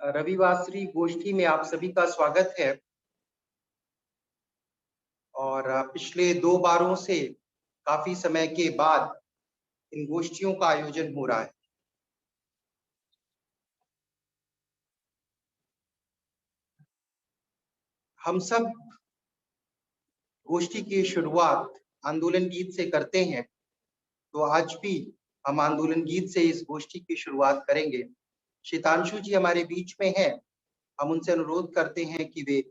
रविवासरी गोष्ठी में आप सभी का स्वागत है। और पिछले 2 बारों से काफी समय के बाद इन गोष्ठियों का आयोजन हो रहा है। हम सब गोष्ठी की शुरुआत आंदोलन गीत से करते हैं, तो आज भी हम आंदोलन गीत से इस गोष्ठी की शुरुआत करेंगे। शीतांशु जी हमारे बीच में हैं। हम उनसे अनुरोध करते हैं कि वे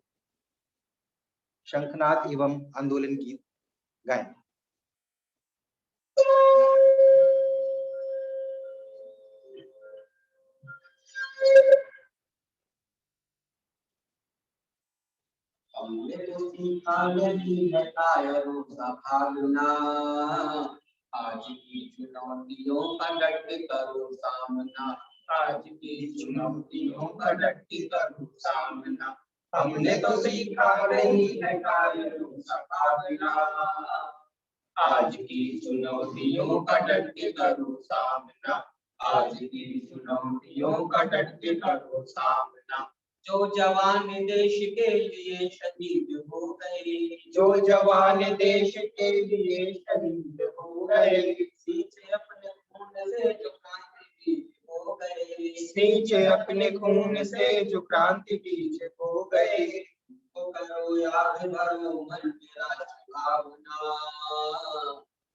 शंखनाद एवं आंदोलन गीत गाएं। हमने तो सीखा नहीं है कायरों का भागना, आज की चुनौतियों का डट के करो सामना, आज की चुनौतियों का डट के करो सामना। हमने तो सीखा नहीं है कायरों का भागना, आज की चुनौतियों का डट के करो सामना, आज की चुनौतियों का डट के करो सामना। जो जवान देश के लिए शहीद हो गए, जो जवान देश के लिए शहीद हो गए, सींचे अपने खून से जो क्रांति बीज हो गए, सींचे अपने खून से जो क्रांति बीज हो गए, तो करो याद भरो मन में राज भावना,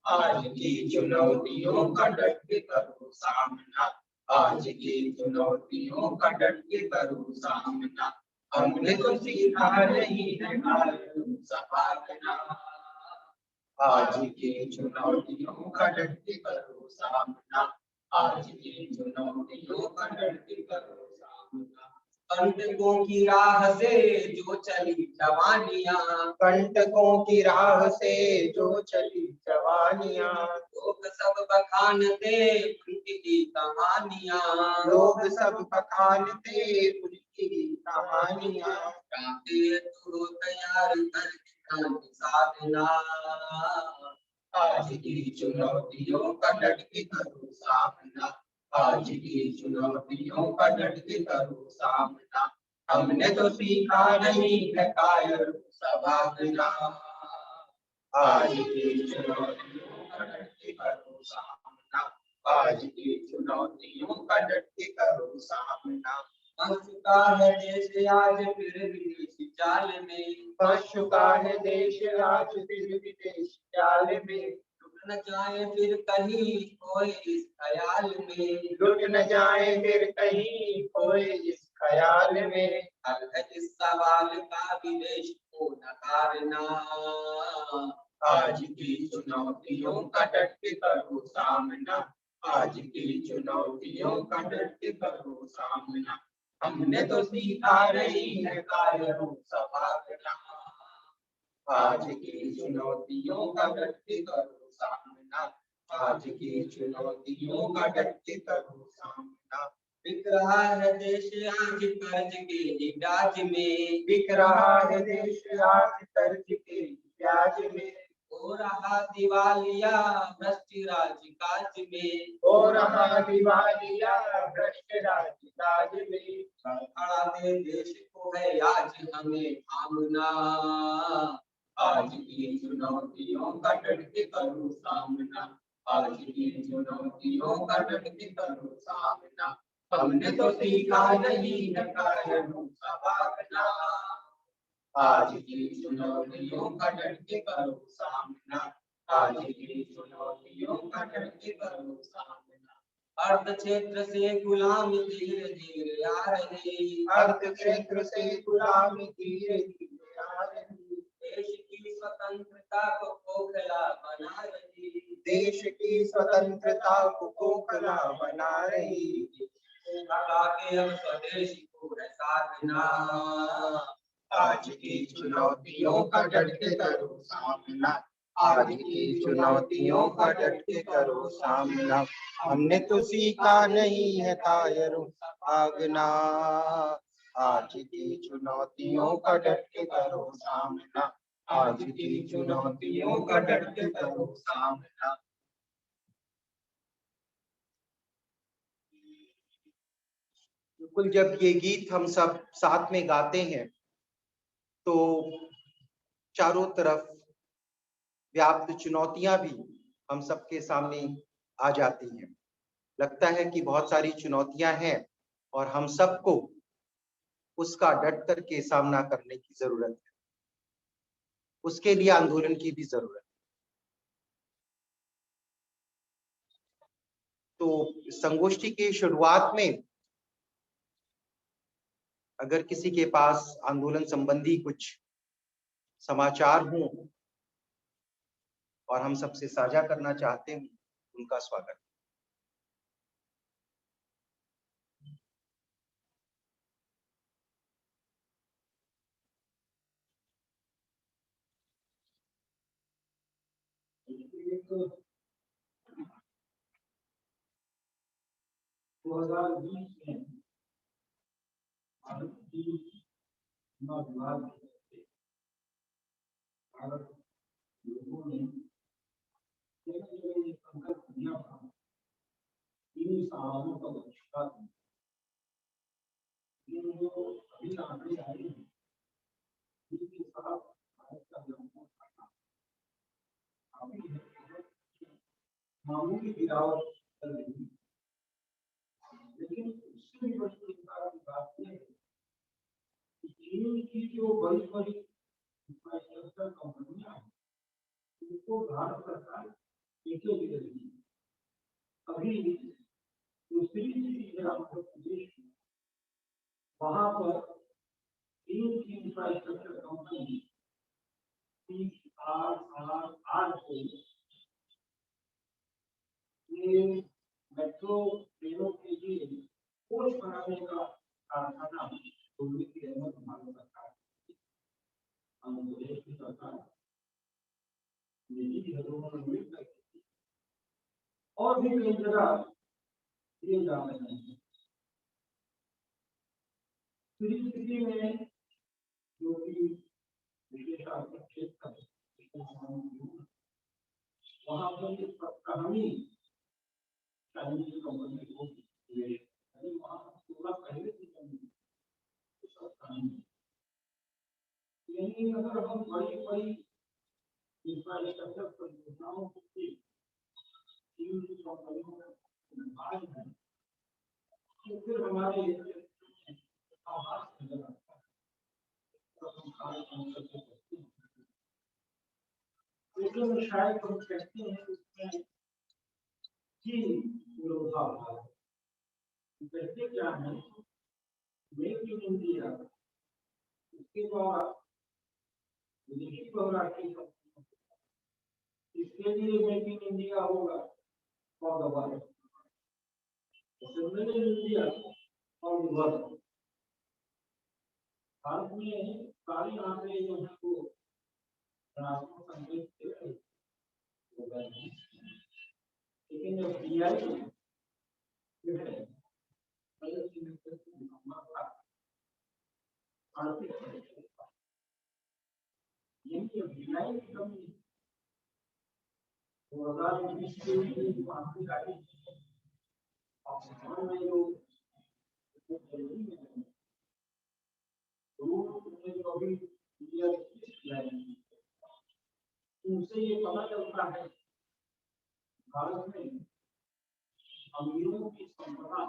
आज की चुनौतियों का डट के करो सामना, आज की चुनौतियों का डट के करो सामना। हमने तो सीखा नहीं है कायरों का भागना, आज की चुनौतियों का डट के करो सामना, आज की चुनौतियों का डट के करो सामना। कंटकों की राह से जो चली जवानियां, कंटकों की राह से जो चली जवानियां, लोग सब बखानते उनकी कहानियां, लोग सब बखानते उनकी कहानियां। क्रांति तो तैयार कर क्रांति साधना, आज की चुनौतियों का डट के करो सामना, आज की चुनौतियों का डट के करो सामना। हमने तो सीखा नहीं है कायरों का भागना, आज की चुनौतियों का डट के करो सामना, आज की चुनौतियों का डट के करो सामना। फंस चुका है देश आज फिर विदेश जाल में, फंस चुका है देश आज फिर विदेश जाल में, लुट न जाए फिर कहीं खोए इस ख्याल में, लुट न जाए फिर कहीं खोए इस ख्याल में। हल है इस सवाल का विदेश को नकारना, आज की चुनौतियों का डट के करो सामना, आज की चुनौतियों का डट के करो सामना। हमने तो सीखा नहीं है कायरों का भागना, आज की चुनौतियों का डट के करो सामना, आज की चुनौतियों का डट के करो सामना। बिक रहा है देश आज कर्ज के ब्याज में, बिक रहा है देश आज कर्ज के ब्याज में, हो रहा दिवालिया भ्रष्ट राज काज में, हो रहा दिवालिया भ्रष्ट राज काज में। खड़ा दे देश को है आज हमें थामना, आज की चुनौतियों का डट के करो सामना, आज की चुनौतियों का डट के करो सामना। हमने तो सीखा नहीं है कायरों का भागना, आज की चुनौतियों का डट के करो सामना, आज की चुनौतियों का डट के करो सामना। अर्ध क्षेत्र से गुलामी धीरे धीरे आ रही, अर्ध क्षेत्र से गुलामी धीरे धीरे आ रही, देश की स्वतंत्रता को खोखला बना रही, देश की स्वतंत्रता को खोखला बना रही, के अब स्वदेश को है साधना, आज की चुनौतियों का डट के करो सामना, आज की चुनौतियों का डट के करो सामना। हमने तो सीखा नहीं है कायरों का भागना, आज की चुनौतियों का डट के करो सामना, आज की चुनौतियों का डट के करो सामना। बिल्कुल, जब ये गीत हम सब साथ में गाते हैं तो चारों तरफ व्याप्त चुनौतियां भी हम सबके सामने आ जाती हैं। लगता है कि बहुत सारी चुनौतियां हैं और हम सबको उसका डट कर के सामना करने की जरूरत है। उसके लिए आंदोलन की भी जरूरत है। तो संगोष्ठी की शुरुआत में अगर किसी के पास आंदोलन संबंधी कुछ समाचार हों और हम सबसे साझा करना चाहते हैं, उनका स्वागत। दो हजार बीस में भारत की नौजवान भारत लोगों ने संकल्प लिया था 3 सालों का बहिष्कार। जो अभी आंकड़े आए हैं जिसके साथ भारत का जन्म काफी मामूली गिरावट चल रही है, लेकिन उससे भी बड़ी चिंता की बात यह है कि चीन की जो बड़ी बड़ी इंफ्रास्ट्रक्चर कंपनियां हैं उनको भारत सरकार टीके दे रही है। अभी दूसरी चीज है आंध्र प्रदेश में, वहां पर चीन की इंफ्रास्ट्रक्चर कंपनी CRRR को ये मेट्रो ट्रेनों के लिए कोच बनाने का कारखाना खोलने की अनुमति भारत सरकार आंध्र प्रदेश की सरकार निजी घरों में मिल सकती और भी कई जगह दिए जा रहे हैं। स्थिति में जो कि विशेष आर्थिक क्षेत्र वहां पर एक कहानी चाइनीज कंपनी को वहां 16 पहले की कहानी। यानी अगर हम बड़ी बड़ी इंफ्रास्ट्रक्चर परियोजनाओं की कंपनियों में भाग हैं तो फिर हमारे आवाज नजर आता है। लेकिन शायद हम कहते हैं उसमें कि विरोधाभास कहते क्या है, मेक इन इंडिया उसके बाद विदेशी बहुराष्ट्रीय इसके लिए मेक इन इंडिया होगा और दोबारा मेक इन इंडिया और दोबारा भारत में सारे आंकड़े जो है वो ऋणात्मक संकेत दे रहे हैं, लेकिन जब बीआई जो है यही बीआई की कमी 2020 के आखिरी तारीख में जो उनसे ये पता चलता है भारत में अमीरों की संपदा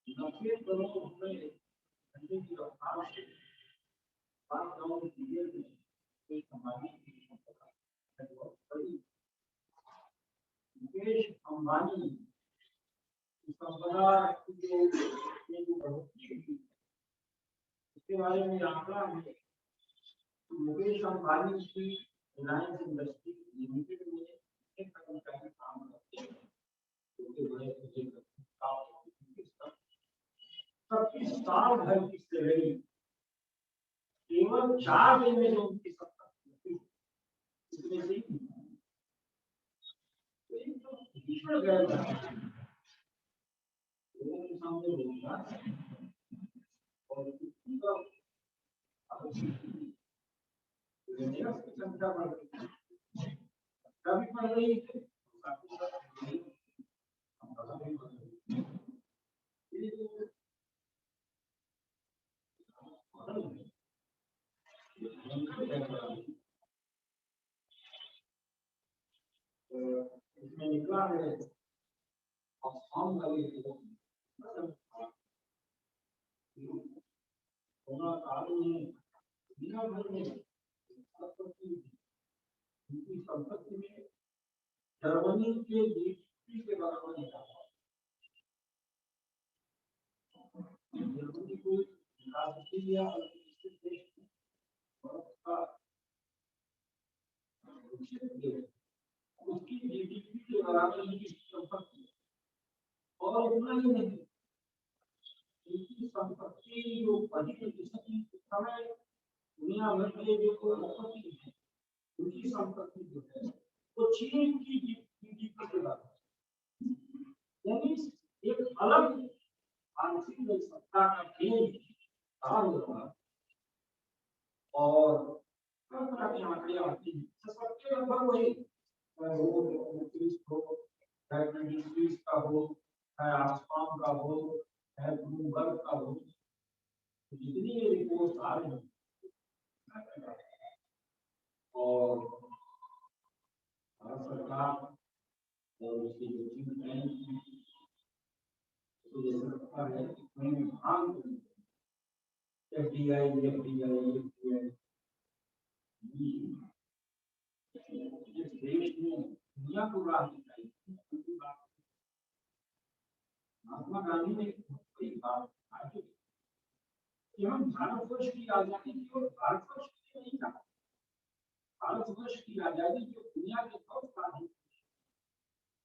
90 करोड़ रुपए घंटे की रफ्तार से लॉकडाउन पीरियड में एक हमारी संपदा है बहुत बड़ी। मुकेश अंबानी की संपदा की जो बढ़ोतरी हुई उसके बारे में आंकड़ा है। मुकेश अंबानी की रिलायंस इंडस्ट्री लिमिटेड में एक कर्मचारी काम करते हैं सबकी साल भर की सैलरी केवल 4 दिन में जो उनकी इसमें से भीषण गैर लोगों के सामने रोजगार और संख्या बढ़ रही कभी बढ़ रही है। में और शाम का भी दोनों कालों में दुनिया भर में उनकी संपत्ति में जर्मनी के जीडीपी के बराबर नहीं था। जर्मनी को विकासशील या विकसित देश उसकी जीडीपी के बराबर उनकी संपत्ति और उतना ही नहीं, उनकी संपत्ति जो बड़ी समय दुनिया भर में जो संपत्ति है उनकी संपत्ति जो है तो चीन की जीडीपी के बराबर, यानी एक अलग आंशिक सत्ता का खेल कहा हुआ और तरह की आंकड़े आती हैं सबके लगभग वही का हो है आसमान का हो है भूगर्भ का हो, जितनी ये रिपोर्ट आ रही है और भारत सरकार और उसकी जो थिंक टैंक एफडीआई देश में दुनिया को राह दिखाई। महात्मा गांधी ने कई बार कहा कि हम भारतवर्ष की आजादी की और भारतवर्ष की नहीं कहा, भारतवर्ष की आजादी जो दुनिया के बहुत है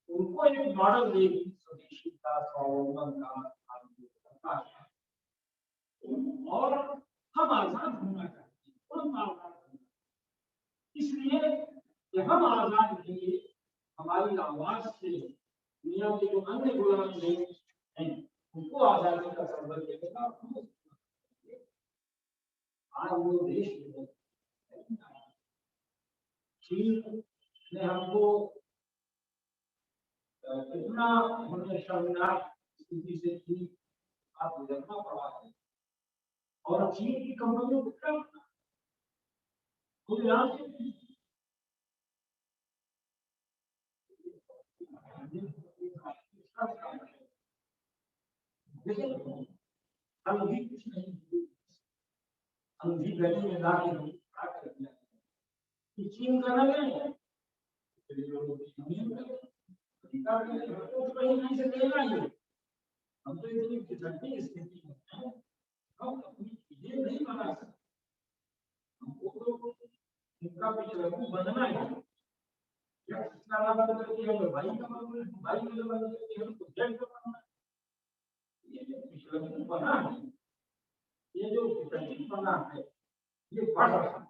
उनको एक मॉडल देगी स्वदेशीता स्वावलंबन का और हम आजाद होना चाहिए। इसलिए जब हम आजाद रहेंगे हमारी आवाज से दुनिया के जो अन्य गुलाम देश हैं उनको आजादी का संबंध देगा। आज वो देश चीन ने हमको कितना हमें शर्मनाक स्थिति से थी आप गुजरना पड़ा है और चीन की कंपनियों को क्या हम भी कुछ नहीं, हम भी गली में लाके कर दिया चीन का ना है नहीं से देना ही हम तो इतनी जटिल स्थिति में हैं हम ये नहीं बना सकते, हमको तो इनका पिछले बनना है या इसका नाम करके हम भाई का भाई के बदल के हम तो जन को बनना ये जो पिछले बना है ये जो जटिल बना है ये बढ़ रहा है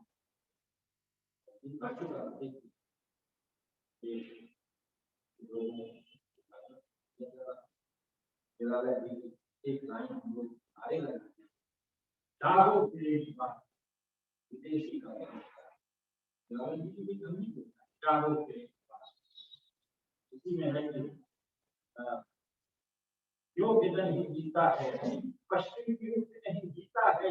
इनका चुनाव देखिए एक लाइन हम लोग आगे लगाते हैं चारों विदेशी का राजनीति की कमी चारों के इसी में है कि जो विजन ही जीता है पश्चिम की रूप से नहीं जीता है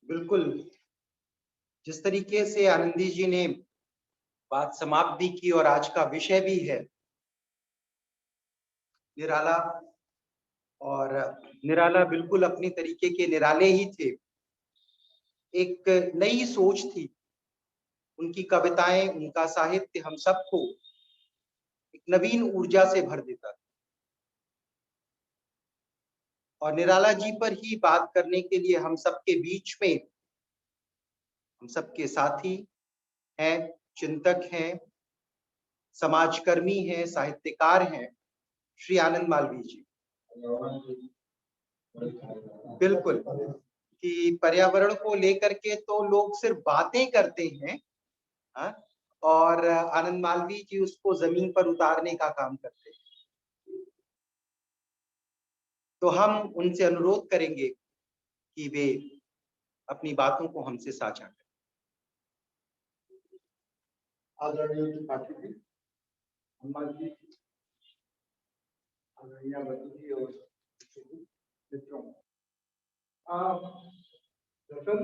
बिल्कुल, जिस तरीके से आनंदी जी ने बात समाप्त भी की और आज का विषय भी है निराला, और निराला बिल्कुल अपनी तरीके के निराले ही थे। एक नई सोच थी उनकी, कविताएं उनका साहित्य हम सबको एक नवीन ऊर्जा से भर देता था। और निराला जी पर ही बात करने के लिए हम सबके बीच में हम सबके साथी हैं, चिंतक हैं, समाजकर्मी हैं, साहित्यकार हैं, श्री आनंद मालवीय जी। बिल्कुल कि पर्यावरण को लेकर के तो लोग सिर्फ बातें करते हैं और आनंद मालवीय जी उसको जमीन पर उतारने का काम करते हैं। तो हम उनसे अनुरोध करेंगे कि वे अपनी बातों को हमसे साझा करें। आदरणीय त्रिपाठी जी, अम्मा जी, आदरणीय बच्ची और मित्रों, दरअसल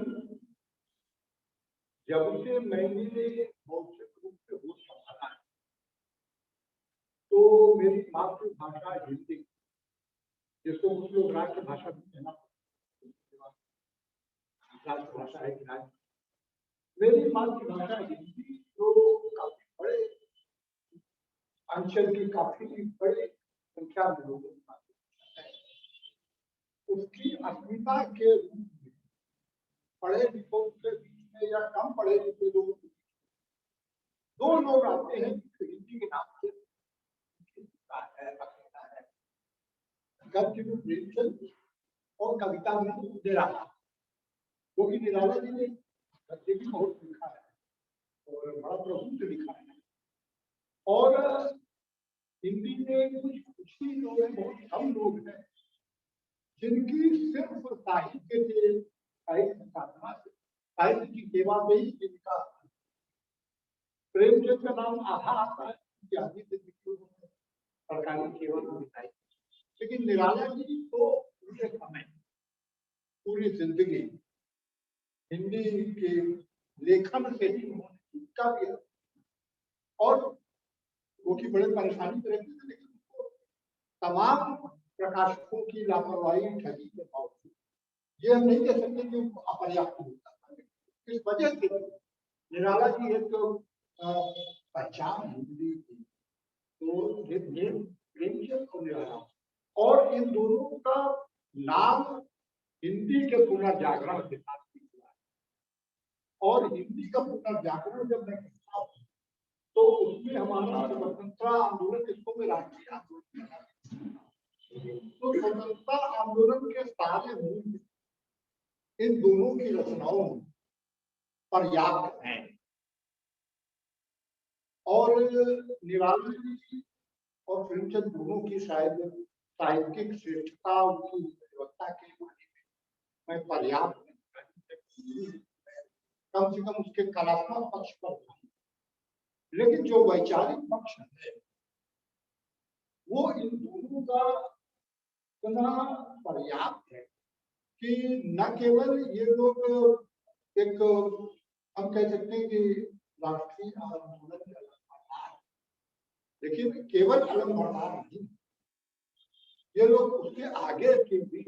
जब से मैंने मौखिक रूप से होश संभाला है, तो मेरी मातृभाषा हिंदी, जिसको कुछ लोग राष्ट्रभाषा भी कहना, राष्ट्रभाषा है कि नहीं, मेरी मातृभाषा हिंदी जो काफी बड़े अंचल की काफी बड़ी संख्या में लोगों की मातृभाषा है, उसकी अस्मिता के रूप में पढ़े लिखों के बीच में या कम पढ़े लिखे लोगों के बीच दो लोग आते हैं जो हिंदी के नाम से गद्य में प्रेमचंद और कविता में निराला, क्योंकि निराला जी ने गद्य भी बहुत लिखा है और बड़ा प्रबुद्ध लिखा है, और हिंदी में कुछ ही लोग हैं, बहुत कम लोग हैं जिनकी सिर्फ साहित्य से, साहित्य साधना से, साहित्य की सेवा में ही जिनका, प्रेमचंद का नाम आधा आता है कि आदि से सरकारी सेवा में बिताई, लेकिन निराला जी तो पूरे समय, पूरी जिंदगी हिंदी के लेखन से ही उन्होंने जीविका भी, और वो की बड़े परेशानी में रहते थे, लेकिन तमाम प्रकाशकों की लापरवाही ठगी के बावजूद ये हम नहीं कह सकते कि उनको अपर्याप्त होता था। इस वजह से निराला जी एक पहचान हिंदी थी, तो प्रेमचंद और निराला, और इन दोनों का नाम हिंदी के पुनर्जागरण के साथ हुआ है, और हिंदी का पुनर्जागरण जब मैं कहता हूँ तो उसमें हमारा स्वतंत्रता आंदोलन, जिसको मैं राष्ट्रीय आंदोलन, तो स्वतंत्रता आंदोलन के सारे मूल इन दोनों की रचनाओं में पर्याप्त हैं, और निराला जी और प्रेमचंद दोनों की शायद साहित्यिक श्रेष्ठता, उनकी गुणवत्ता के बारे में मैं पर्याप्त कम से कम उसके कलात्मक पक्ष पर, लेकिन जो वैचारिक पक्ष है वो इन दोनों का इतना पर्याप्त है कि न केवल ये लोग एक, हम कह सकते हैं कि राष्ट्रीय आंदोलन के अलंबरदार, लेकिन केवल अलंबरदार नहीं, ये लोग उसके आगे के भी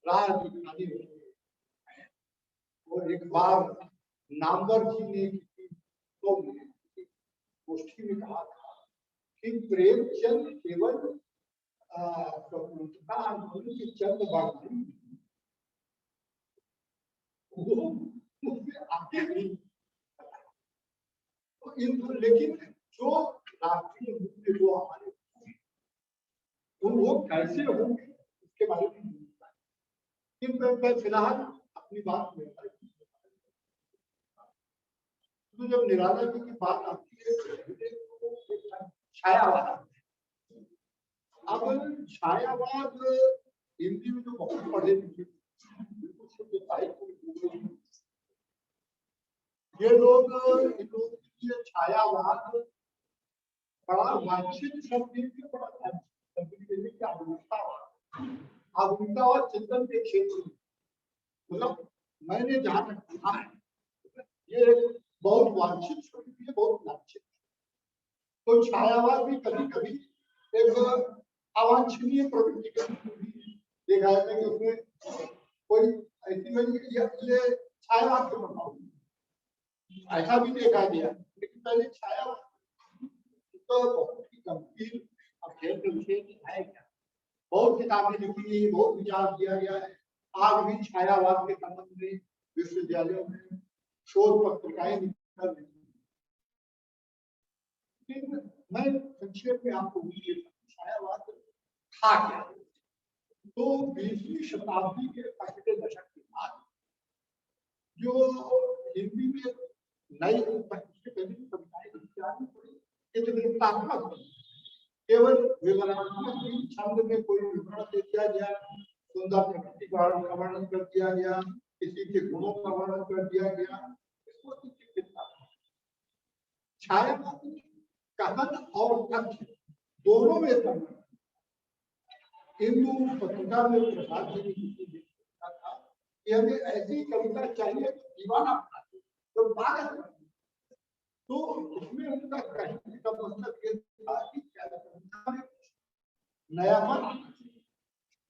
राह दिखाने हैं। और एक बार नामवर जी ने तो गोष्ठी में कहा था कि प्रेमचंद केवल स्वतंत्रता आंदोलन के चंद बार नहीं, वो उससे आगे भी, लेकिन जो राष्ट्रीय मुद्दे जो हमारे वो कैसे होंगे उसके बारे में नहीं पता। मैं फिलहाल अपनी बात में, तो जब निराला जी की बात आती है तो छायावाद, अब छायावाद हिंदी में जो बहुत पढ़े लिखे ये लोग, इन लोगों के लिए छायावाद बड़ा वांछित शब्द, बड़ा आधुनिकतावाद चिंतन के क्षेत्र में, मतलब मैंने जहां तक पढ़ा है ये बहुत वांछित शब्द है, बहुत लांछित। तो छायावाद भी कभी कभी एक अवांछनीय प्रवृत्ति का देखा जाता है कि उसमें कोई ऐसी नहीं, ये छायावाद के प्रभाव, ऐसा भी देखा गया। लेकिन पहले छायावाद तो बहुत ही गंभीर अध्ययन के विषय है, क्या बहुत किताबें लिखी गई, बहुत विचार किया गया है। आज भी छायावाद के संबंध में विश्वविद्यालयों में शोध पत्रिकाएं निकल रही हैं। मैं संक्षेप में आपको छायावाद था क्या, तो 20वीं शताब्दी के पहले दशक के बाद जो हिंदी में नई चित्रतात्मक, केवल विवरणात्मक छंद में कोई विवरण दे दिया गया, सुंदर प्रकृति का वर्णन कर दिया गया, किसी के गुणों का वर्णन कर दिया गया, इसको चिकित्सा। छायावाद में कथन और तथ्य दोनों में संबंध। हिंदू पत्रिका में प्रसाद जी ने लिखा था कि हमें ऐसी कविता चाहिए तो दीवाना बना दे, तो पागल बना दे। तो उसमें उनका कहने का मतलब ये था कि कविता में नयापन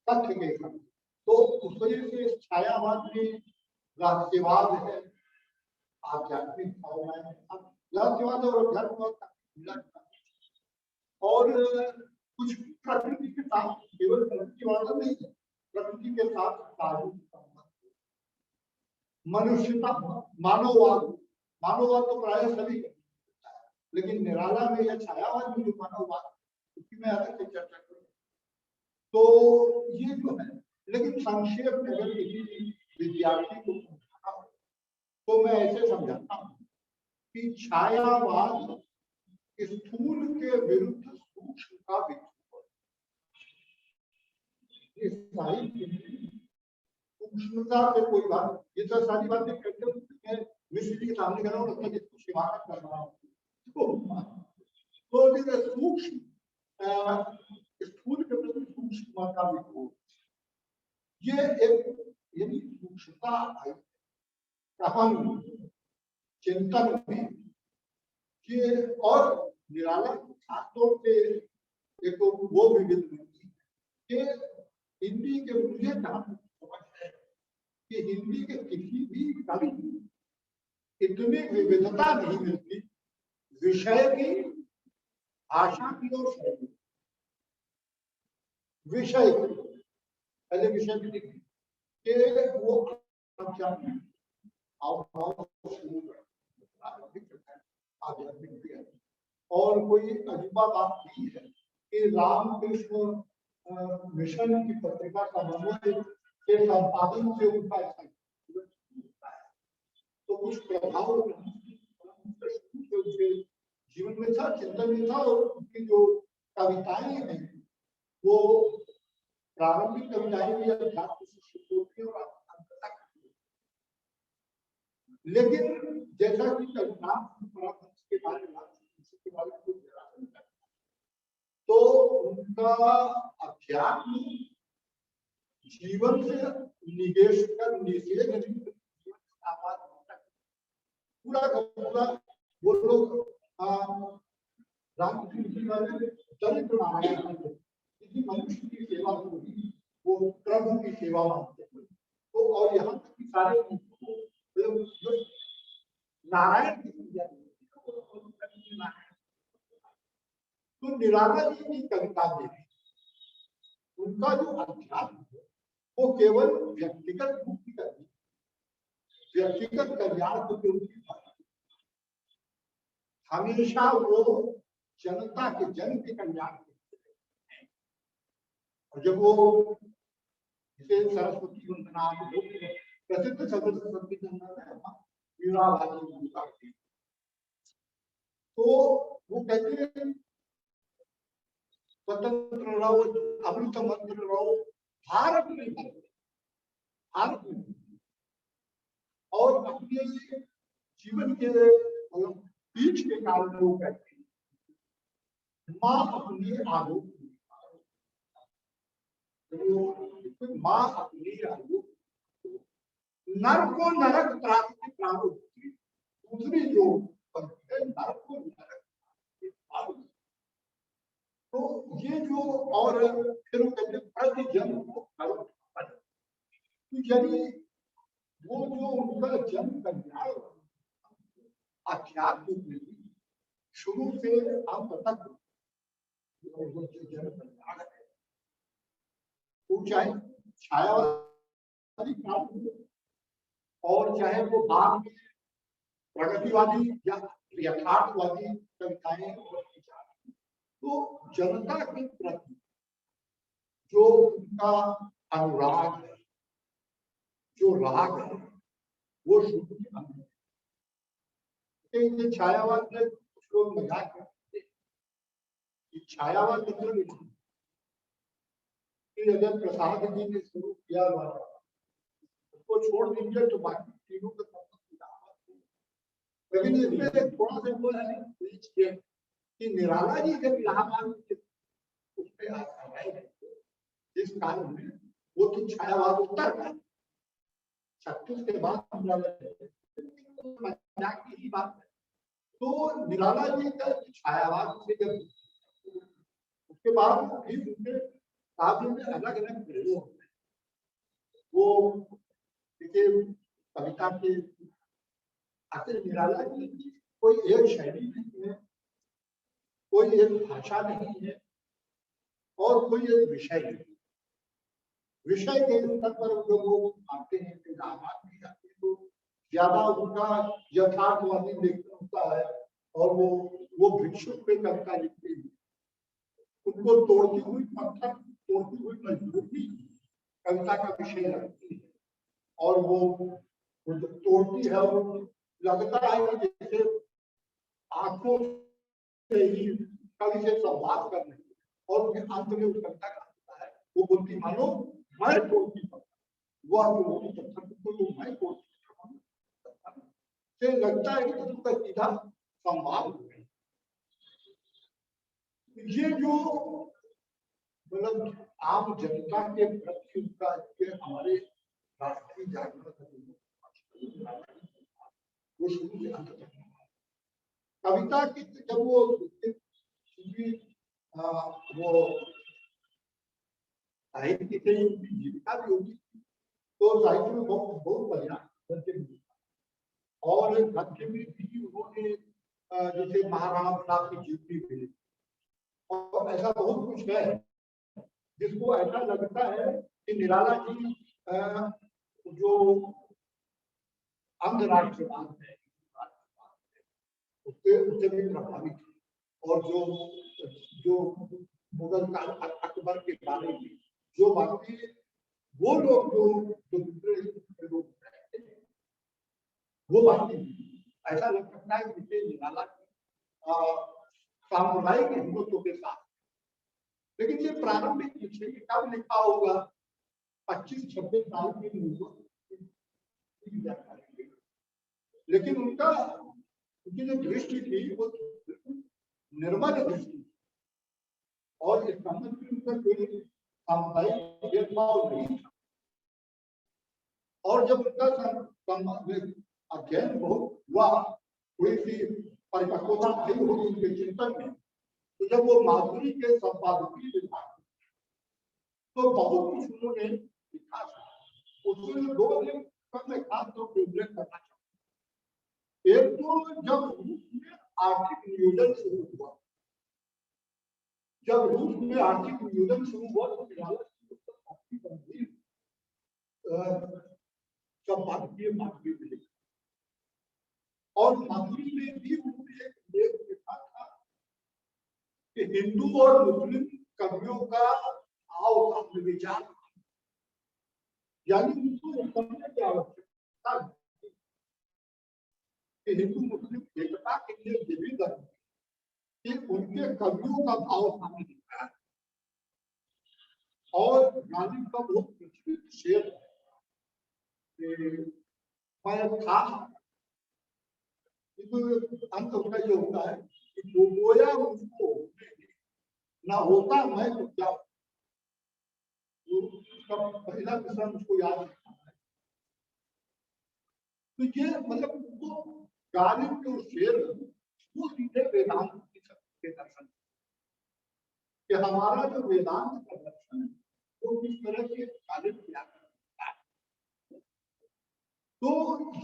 तथ्य के साथ। तो उस वजह से छायावाद में रहस्यवाद है, आध्यात्मिक भावनाएं हैं, रहस्यवाद और अध्यात्मवाद और कुछ प्रकृति के साथ, केवल प्रकृतिवाद नहीं है, प्रकृति के साथ मनुष्यता, मानववाद। मानववाद तो प्राय सभी, लेकिन निराला में या छायावाद में जो मानववाद, उसकी मैं अलग से चर्चा करूँ। तो ये जो है, लेकिन संक्षेप में अगर किसी विद्यार्थी को समझाना हो तो मैं ऐसे समझाता हूँ कि छायावाद स्थूल के विरुद्ध सूक्ष्म का विरोध। सूक्ष्मता से कोई बात, ये तो सारी बातें करते हुए मिश्र जी के सामने कर रहा हूँ, जिसको शिवानक कर रहा हूँ तो सूक्ष्म स्थूल के प्रति सूक्ष्म का विरोध, ये एक यदि सूक्ष्मता आई कहानी चिंतन में कि, और निराला खासतौर से एक तो वो विविध मिलती है कि हिंदी के, मुझे जहां समझ है कि हिंदी के किसी भी कवि इतनी विविधता नहीं मिलती विषय की, भाषा की और शैली। विषय पहले विषय भी देखिए कि वो आध्यात्मिक भी है। और कोई अजूबा बात नहीं है कि रामकृष्ण मिशन की पत्रिका समन्वय के संपादन से उनका ऐसा तो कुछ प्रभाव उनके जीवन में था, चिंतन में था, और उनकी जो कविताएं हैं वो प्रारंभिक कविताएं भी अध्यात्म से शुरू होती है और लेकिन जैसा कि के बारे में तो उनका अध्यात्म जीवन से निवेश कर निषेध पूरा पूरा वो लोग दरिद्र नारायण किसी मनुष्य की सेवा को भी वो प्रभु की सेवा मानते हैं। तो और यहाँ तक कि सारे नारायण की पूजा, तो निराला जी की कविता में उनका जो अध्यात्म है वो केवल व्यक्तिगत मुक्ति का नहीं, व्यक्तिगत कल्याण को हमेशा वो जनता के जन के कल्याण के। और जब वो इसे सरस्वती वंदना प्रसिद्ध सरस्वती वंदना तो वो कहते हैं स्वतंत्र रहो, अमृत मंत्र रहो, भारत में भारत में और अपने जीवन के बीच के कारण लोग कहते हैं माँ अपनी आलोक, माँ अपनी आलोक, नर को नरक प्राप्ति प्राप्त, दूसरी जो नर को नरक। तो ये जो और फिर कहते प्रति जन्म को कर्म, तो यदि वो जो उनका जन्म कल्याण अध्यात्म में शुरू से अंत तक जन्म कल्याण है, वो चाहे छायावादी और चाहे वो बाद में प्रगतिवादी या यथार्थवादी कविताएं और विचार, तो जनता के प्रति जो उनका अनुराग है, जो राग है, वो शुद्ध है। ये छायावाद में कुछ लोग मजाक करते हैं कि छायावाद मतलब कि अगर प्रसाद जी ने शुरू किया को छोड़ दीजिए तो बाकी तीनों के लेकिन इसमें थोड़ा सा वो है कि निराला जी जब इलाहाबाद उसमें आए जिस काल में वो तो छायावाद उत्तर का 36 के बाद मजाक की ही बात है। तो निराला जी का छायावाद से जब उसके बाद फिर उनके काव्य में अलग अलग प्रयोग होते हैं। वो देखिए कविता के आखिर निराला जी कोई एक शैली नहीं है, कोई एक भाषा नहीं है और कोई एक विषय नहीं। विषय के स्तर पर जब वो आते हैं इलाहाबाद में जाते हैं तो ज्यादा उनका यथार्थवादी लेखन होता है और वो भिक्षुक पे कविता लिखते हैं। उनको तोड़ती हुई पत्थर तोड़ती हुई मजबूती कविता का विषय रखती है और वो जो तोड़ती है वो लगता है कि जैसे आंखों से ही कवि से संवाद कर रही है और फिर अंत में उस कविता का होता है वो बोलती मानो मैं तोड़ती वह पत्थर को मैं तोड़ती से लगता है कि उसका सीधा संवाद हो गया। ये जो मतलब आम जनता के प्रति उनका हमारे राष्ट्रीय जागरण वो शुरू से अंत तक कविता की जब वो साहित्य से जीविका भी होगी तो साहित्य में बहुत बढ़िया और गद्य में भी उन्होंने जैसे महाराणा प्रताप की जीवनी मिली और ऐसा बहुत कुछ है जिसको ऐसा लगता है कि निराला जी जो अंधराष्ट्रवाद है उससे भी प्रभावित है और जो मुगल काल अकबर के बारे में जो बाकी वो लोग जो दूसरे लोग वो बाकी ऐसा लग सकता है कि निराला सामुदायिक हिंदुत्व के साथ। लेकिन ये प्रारंभिक लिखे कब लिखा होगा 25-26 साल की लेकिन उनकी जो दृष्टि थी वो निर्मल दृष्टि और इस संबंध में उनका कोई सामुदायिक भेदभाव नहीं था और जब उनका अध्ययन बहुत हुआ थोड़ी सी परिपक्वता आई होगी उनके चिंतन में तो जब वो माधुरी के संपादकीय विभाग तो बहुत कुछ उन्होंने लिखा था। उसमें 2 दिन मैं खास तौर पर उल्लेख करना चाहूँगा। एक तो जब रूस में आर्थिक नियोजन शुरू हुआ तो काफी गंभीर संपादकीय माधुरी मिले और माधुरी में भी उन्होंने एक लेख लिखा था कि हिंदू और मुस्लिम कवियों का भाव का विचार यानी उनको समझने की आवश्यकता कि हिंदू मुस्लिम एकता के लिए ये भी दर्ज कि उनके कवियों का भाव सामने दिखता है और गांधी का बहुत प्रचलित शेर मैं था अंत उसका ये होता है कि बोया उसको ना होता मैं तो क्या पहला विषय मुझको याद है। तो ये मतलब उनको गालिब के शेर वो सीधे वेदांत के दर्शन कि हमारा जो वेदांत का दर्शन है वो किस तरह से गालिब किया करता है। तो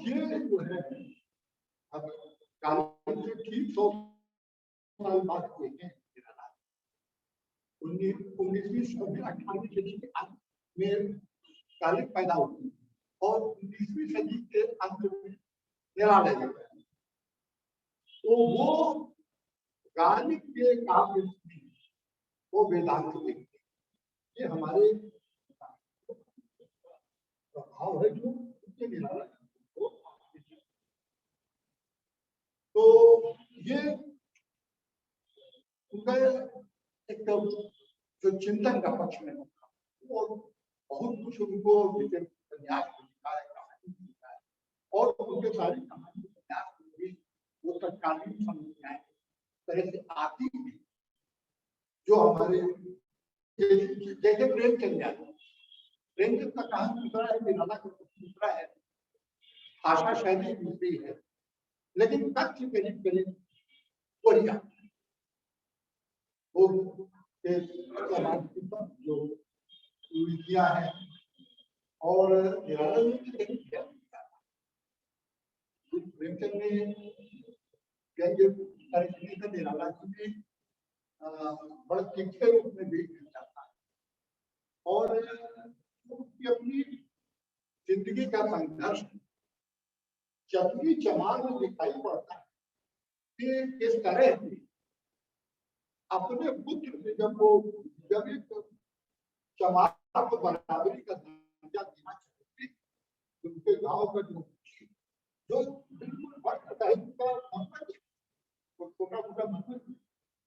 ये जो है अब गालिब से ठीक 100 साल बाद हुए हैं 19वीं सदी 18वीं सदी के अंत में गालिब पैदा हुई और 19वीं सदी के अंत में निराला जी तो वो गालिब के काव्य वो वेदांत देखते ये हमारे प्रभाव है जो उसके निराला तो ये उनका एक जो चिंतन का पक्ष में और बहुत कुछ उनको प्रन्यास लिखा है और उनके सारी कहानी भी वो तत्कालीन समस्याएं तरह से आती है जो हमारे जैसे प्रेमचंद यादव, प्रेमचंद का कहानी दूसरा है, निराला का दूसरा है, भाषा शैली दूसरी है, लेकिन तथ्य करीब करीब वही आता है। वो समाज की जो नीतियां हैं और निराला ने भी कहीं किया, प्रेमचंद ने परिस्थिति का निराला जी ने बड़े तीखे रूप में भी जाता है और उसकी अपनी जिंदगी का संघर्ष चतुरी चमार में दिखाई पड़ता है कि किस तरह से अपने पुत्र से जब एक चमार को बराबरी का दर्जा देना चाहते उनके गांव का जो बिल्कुल छोटा मोटा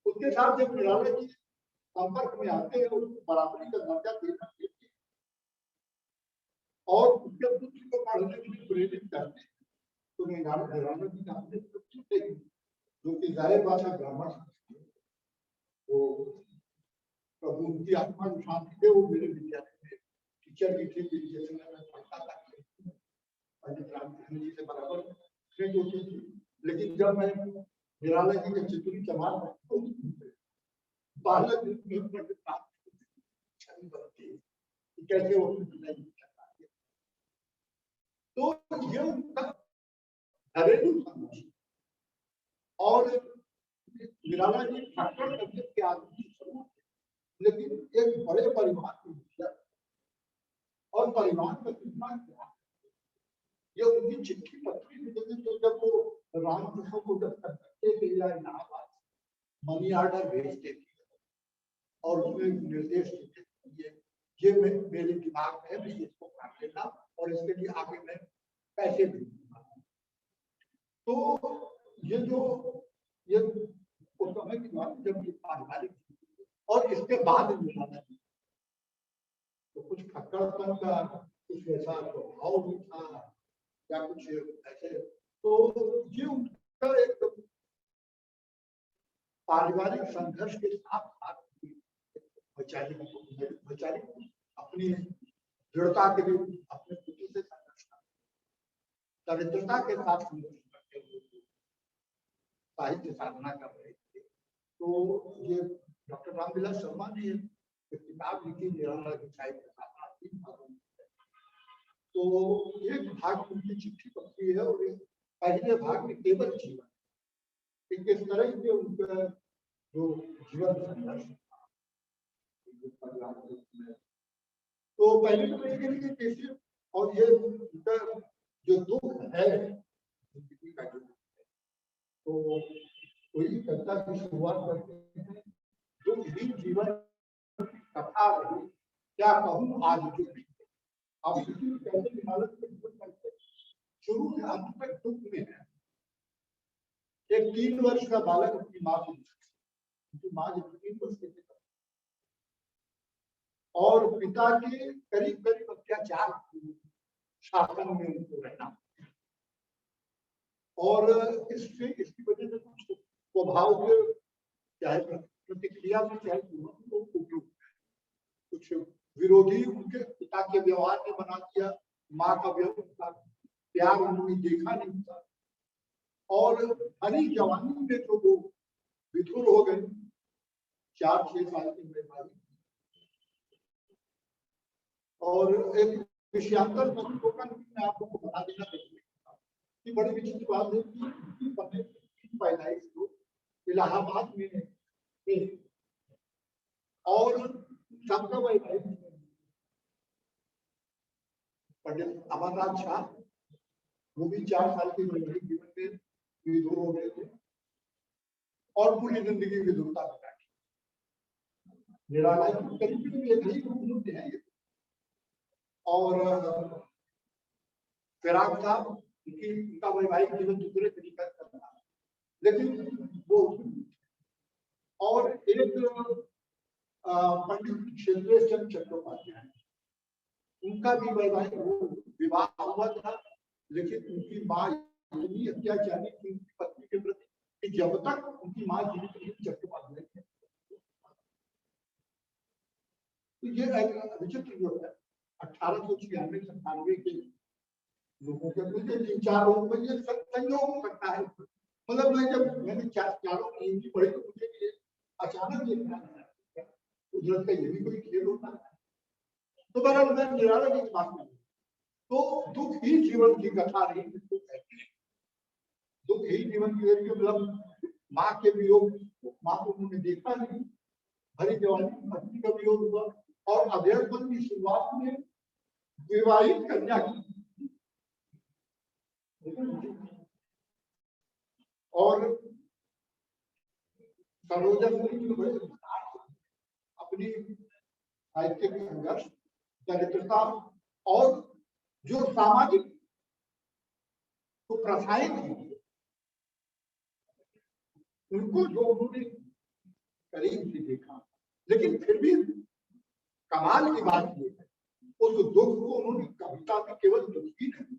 उसके साथ जब निराला जी संपर्क में आते हैं उसको बराबरी का दर्जा देना चाहिए और उसके पुत्र को पढ़ने के लिए प्रेरित करते हैं तो निराला जी का हमने जो कि जाहिर बात है ब्राह्मण वो प्रभु उनकी आत्मा को शांति दे, वो मेरे विद्यालय में टीचर भी थे जैसे मैं पढ़ता था पंडित रामकृष्ण जी से बराबर होती थी, लेकिन जब मैं निराला जी के चितुरी चमार बालक कैसे वो तो ये उनका घरेलू समझ और निराला जी ठाकुर के आदमी स्वरूप, लेकिन एक बड़े परिवार के मुखिया और परिवार का कितना क्या ये उनकी चिट्ठी पत्री मिलेगी तो जब वो रामकृष्ण को जब करते थे या इलाहाबाद मनी ऑर्डर भेजते थे और उसमें निर्देश देते थे ये मेरे दिमाग में भी इसको कर लेना और इसके लिए आगे मैं पैसे भी दूंगा। तो ये उस समय की बात जब ये पारिवारिक और इसके बाद तो कुछ खक्कड़पन का कुछ ऐसा प्रभाव भी था या कुछ ऐसे, तो ये उनका एक पारिवारिक संघर्ष के साथ साथ वैचारिक अपनी दृढ़ता के लिए अपने पुत्र से संघर्ष दरिद्रता के साथ संघर्ष करते हुए साहित्य साधना कर रहे थे। तो ये डॉक्टर रामविलास शर्मा ने एक किताब लिखी निराला की साहित्य साधना, 3 भागों में। तो एक भाग उनकी चिट्ठी पत्री है और पहले भाग में केवल जीवन किस तरह से उनका जो जीवन संघर्ष तो पहले तो ये कैसे और ये उनका जो दुख है जिंदगी का जो तो वही कविता की शुरुआत करते हैं जो जीवन कथा रही क्या कहूँ आज जो अब कैसे हालत में दुख करते शुरू से अंत तक दुख में है। एक 3 वर्ष का बालक अपनी माँ को उनकी माँ जब 3 वर्ष के थे और पिता के करीब करीब अत्याचार शासन में उनको रहना और इसकी वजह से कुछ स्वभाव के चाहे प्रतिक्रिया में चाहे कुछ विरोधी उनके पिता के व्यवहार ने बना दिया, माँ का व्यवहार प्यार उन्होंने देखा नहीं था और हरी जवानी में तो वो विधुर हो गए 4-6 साल की बीमारी और एक विषयांतर मैं आपको बता देना कि बड़ी विचित्र बात है कि पैदाइश को इलाहाबाद में है और सबका वैवाहिक पंडित अमरनाथ शाह वो भी 4 साल के वैवाहिक जीवन में विधुर हो गए थे और पूरी जिंदगी विधुरता बिताई। निराला जी करीब हैं और फिराक साहब उनका वैवाहिक जीवन दूसरे तरीका कर रहा है, लेकिन वो और एक पंडित क्षेत्रीय चंद्र चट्टोपाध्याय उनका भी वैवाहिक विवाह हुआ था लेकिन उनकी माँ इतनी अत्याचारी थी उनकी पत्नी के प्रति कि जब तक उनकी माँ जीवित रही चट्टोपाध्याय थे। तो ये विचित्र जो है 1896-97 के लोगों के मुझे 3-4 लोगों में ये संयोग हो सकता है। मतलब मैं जब मैंने चारों की हिंदी पढ़ी तो मुझे ये अचानक ये कुदरत का ये भी कोई खेल होता है। तो बहरहाल मैं निराला की बात में तो दुख ही जीवन की कथा नहीं, दुख ही जीवन की मतलब माँ के वियोग, माँ को उन्होंने देखा नहीं, भरी जवानी पत्नी का वियोग हुआ और अध्ययन की शुरुआत में विवाहित कन्या की और सरोजा अपनी साहित्यिक संघर्ष, दरिद्रता और जो सामाजिक तो प्रथाएं थी उनको जो उन्होंने करीब से देखा, लेकिन फिर भी कमाल की बात ये है उस दुख को उन्होंने कविता में केवल दुख ही नहीं,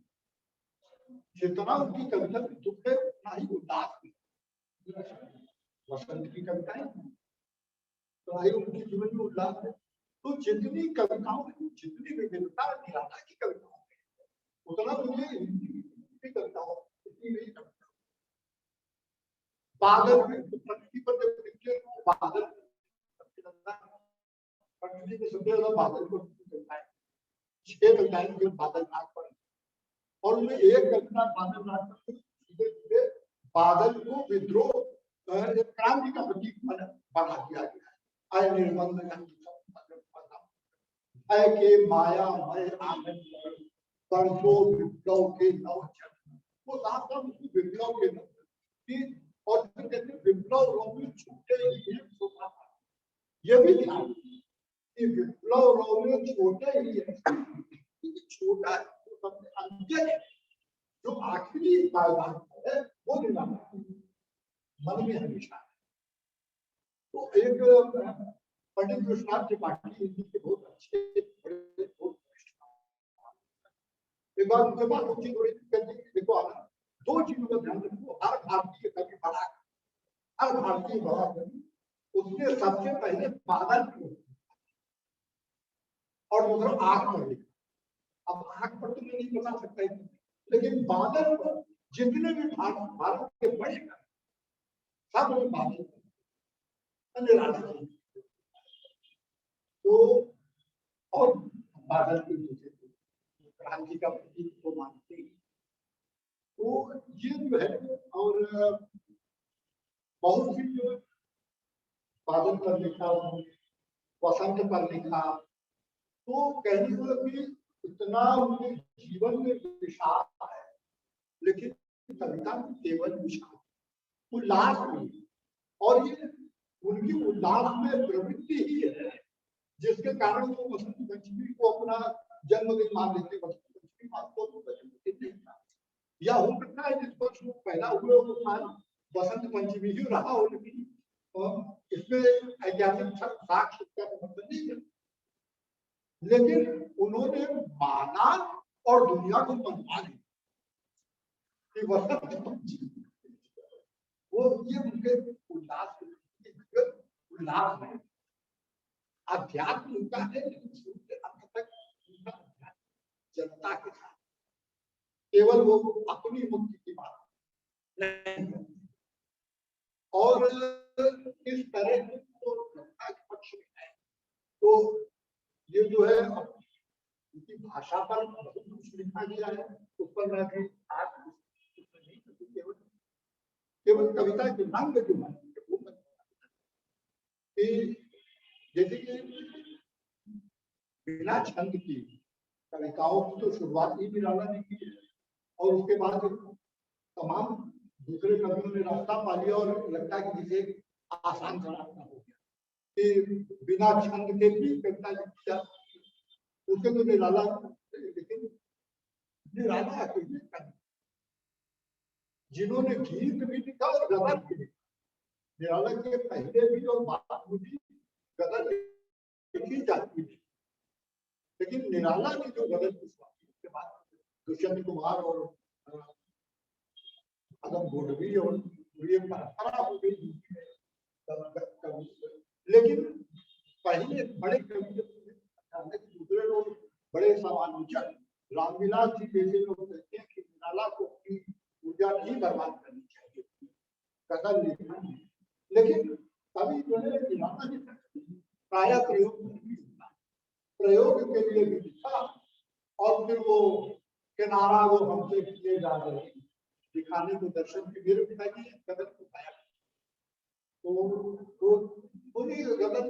जितना उनकी कविता में दुख है उतना ही उल्लास है। वसंत की कविताएं तो आई उनके जीवन में उल्लास है। तो जितनी कविताओं में जितनी विविधता निराला की कविताओं में उतना मुझे हिंदी कविताओं बादल प्रकृति पर जब लिखते हैं बादल प्रकृति में सबसे ज्यादा बादल को मिलता है। 6 कविताएं जो बादल नाग पर और उनमें एक कविता बादल नाग पर बादल को विद्रोह क्रांति का प्रतीक बना दिया गया है। आय निर्बंध के माया मय आनंद परसो विप्लव के नव जन्म, वो साफ साफ विप्लव के नव और फिर कहते विप्लव रोमियो छोटे ये भी ध्यान कि विप्लव रोमियो छोटे ही है, छोटा अंत्य है जो आखिरी पायदान है वो मन में हमेशा है। तो एक पंडित विश्वनाथ त्रिपाठी हिंदी के बहुत अच्छे एक बार उनसे बात होती देखो आप 2 चीजों का ध्यान रखो, हर भारतीय कभी बड़ा हर भारतीय बड़ा उसने सबसे पहले बादल और दूसरा आंख पर लिखा। अब आंख पर तो नहीं बता सकता है, लेकिन बादल पर जितने भी भारत के बड़े सब में बादल तो और बादल के क्रांति का प्रतीक को मानते हैं। तो ये जो है और बहुत सी जो बादल पर लिखा वसंत पर लिखा तो कहने को भी इतना उनके जीवन में विशाल है, लेकिन कविता में केवल विशाल उल्लास में और ये उनकी उल्लास में प्रवृत्ति ही है जिसके कारण वो वसंत पंचमी को अपना जन्मदिन मान लेते। वसंत पंचमी आपको जन्मदिन नहीं था या हो सकता है जिस वर्ष वो पैदा हुए वो साल वसंत पंचमी ही रहा हो, लेकिन इसमें ऐतिहासिक साक्ष्य का मतलब नहीं है। लेकिन उन्होंने माना और दुनिया को मनवा दी कि वसंत पंचमी वो ये उनके उल्लास में अध्यात्म उनका है, लेकिन अंत तक जनता के साथ केवल वो अपनी मुक्ति की बात नहीं और इस तरह तो जनता के पक्ष में है। तो ये जो है उनकी भाषा पर बहुत कुछ लिखा गया है, उस पर मैं भी केवल कविता के रंग जो है जैसे कि बिना छंद की कविताओं की तो शुरुआत ही निराला ने की है और उसके बाद तमाम दूसरे कवियों ने रास्ता पा लिया और लगता है कि जिसे आसान रास्ता हो गया कि बिना छंद के भी कविता लिखी जा उसके तो निराला, लेकिन निराला जिन्होंने गीत भी लिखा और गजल भी लिखा। निराला के पहले भी और बाद में भी गजल लिखी जाती थी, लेकिन निराला की जो गजल की उसके बाद दुष्यंत कुमार और अगर गोडवी और ये परंपरा हो गई, लेकिन पहले बड़े कवि दूसरे लोग बड़े समालोचक रामविलास जी जैसे लोग कहते हैं कि निराला को अपनी ऊर्जा नहीं बर्बाद करनी चाहिए, गजल लिखना है। लेकिन कभी जो है निराला जी प्राय प्रयोग के लिए भी लिखा और फिर वो किनारा वो हमसे किए जा रहे हैं दिखाने को दर्शन के मेरे पिताजी ने गजल को गाया तो पूरी गजल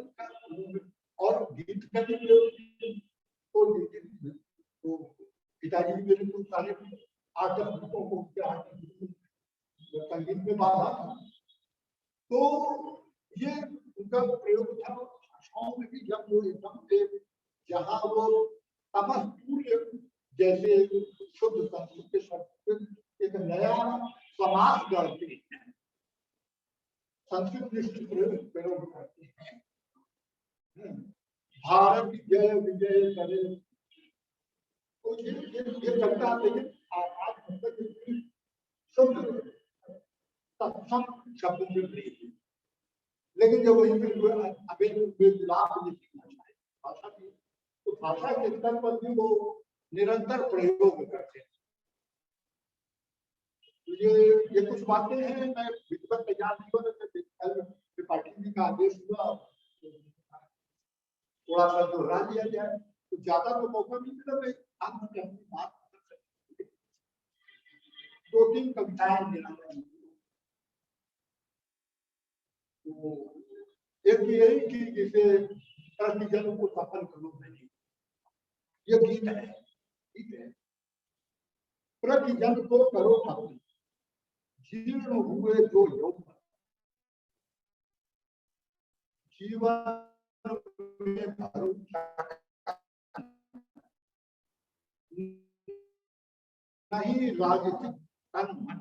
और गीत का भी तो पिताजी मेरे को सारे आकर को संगीत में बाधा था, तो ये उनका प्रयोग था भाषाओं में भी। जब वो एकदम से जहाँ वो तमस्तूर्य जैसे शुद्ध संस्कृत के शब्द एक नया समाज गढ़ते हैं, संस्कृत निष्ठ प्रयोग करते हैं, भारत जय विजय करे, तो ये लगता है। लेकिन आज शुद्ध सक्षम शब्द में नहीं, लेकिन जब वही भाषा की तो भाषा के स्तर पर भी वो निरंतर प्रयोग करते हैं। ये कुछ बातें हैं, मैं विधिवत तैयार नहीं हो पार्टी जी का आदेश हुआ थोड़ा सा दोहरा दिया जाए, तो ज्यादा तो मौका नहीं मिला। मैं अपनी बात दो तीन कविताएं देना चाहिए। एक यही कि जिसे प्रतिजन को सफल करो नहीं, ये गीत है। प्रतिजन को करो सफल, जीर्ण हुए जो योग जीवन में नहीं राजनीतिक तन मन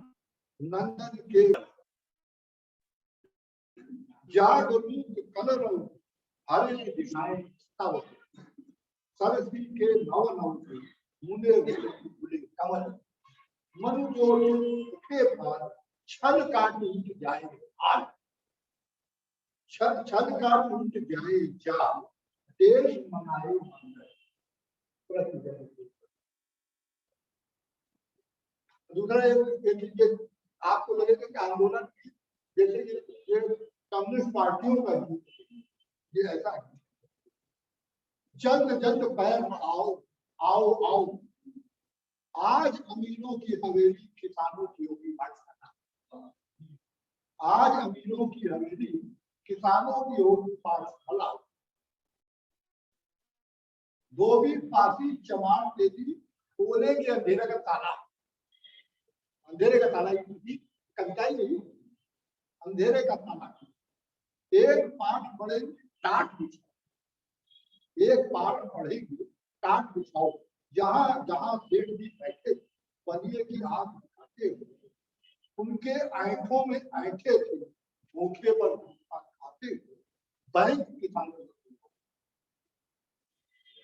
नंदन के जागरूक कलर हरे दिशाएं तब सरसी के नव नव मुने कमल मन के बाद छल का टूट जाए आज छल का टूट जाए जा देश मनाए मंगल। दूसरा एक आपको लगेगा कि आंदोलन जैसे ये कम्युनिस्ट पार्टियों का ये ऐसा है, जल्द जल्द पैर आओ आओ आओ, आज अमीरों की हवेली किसानों की होगी पाठशाला, आज अमीरों की हवेली किसानों की होगी पाठशाला, धोबी फांसी चमार देती बोलेंगे अंधेरे का ताला, अंधेरे का ताला की कविता ही नहीं, अंधेरे का ताला एक पाठ पढ़े टाट बिछाओ, एक पाठ पढ़ेगी टाट बिछाओ, जहां जहां सेठ भी बैठे बनिए की आग दिखाते हुए, उनके आंखों में आंखें थे धोखे पर खाते हुए,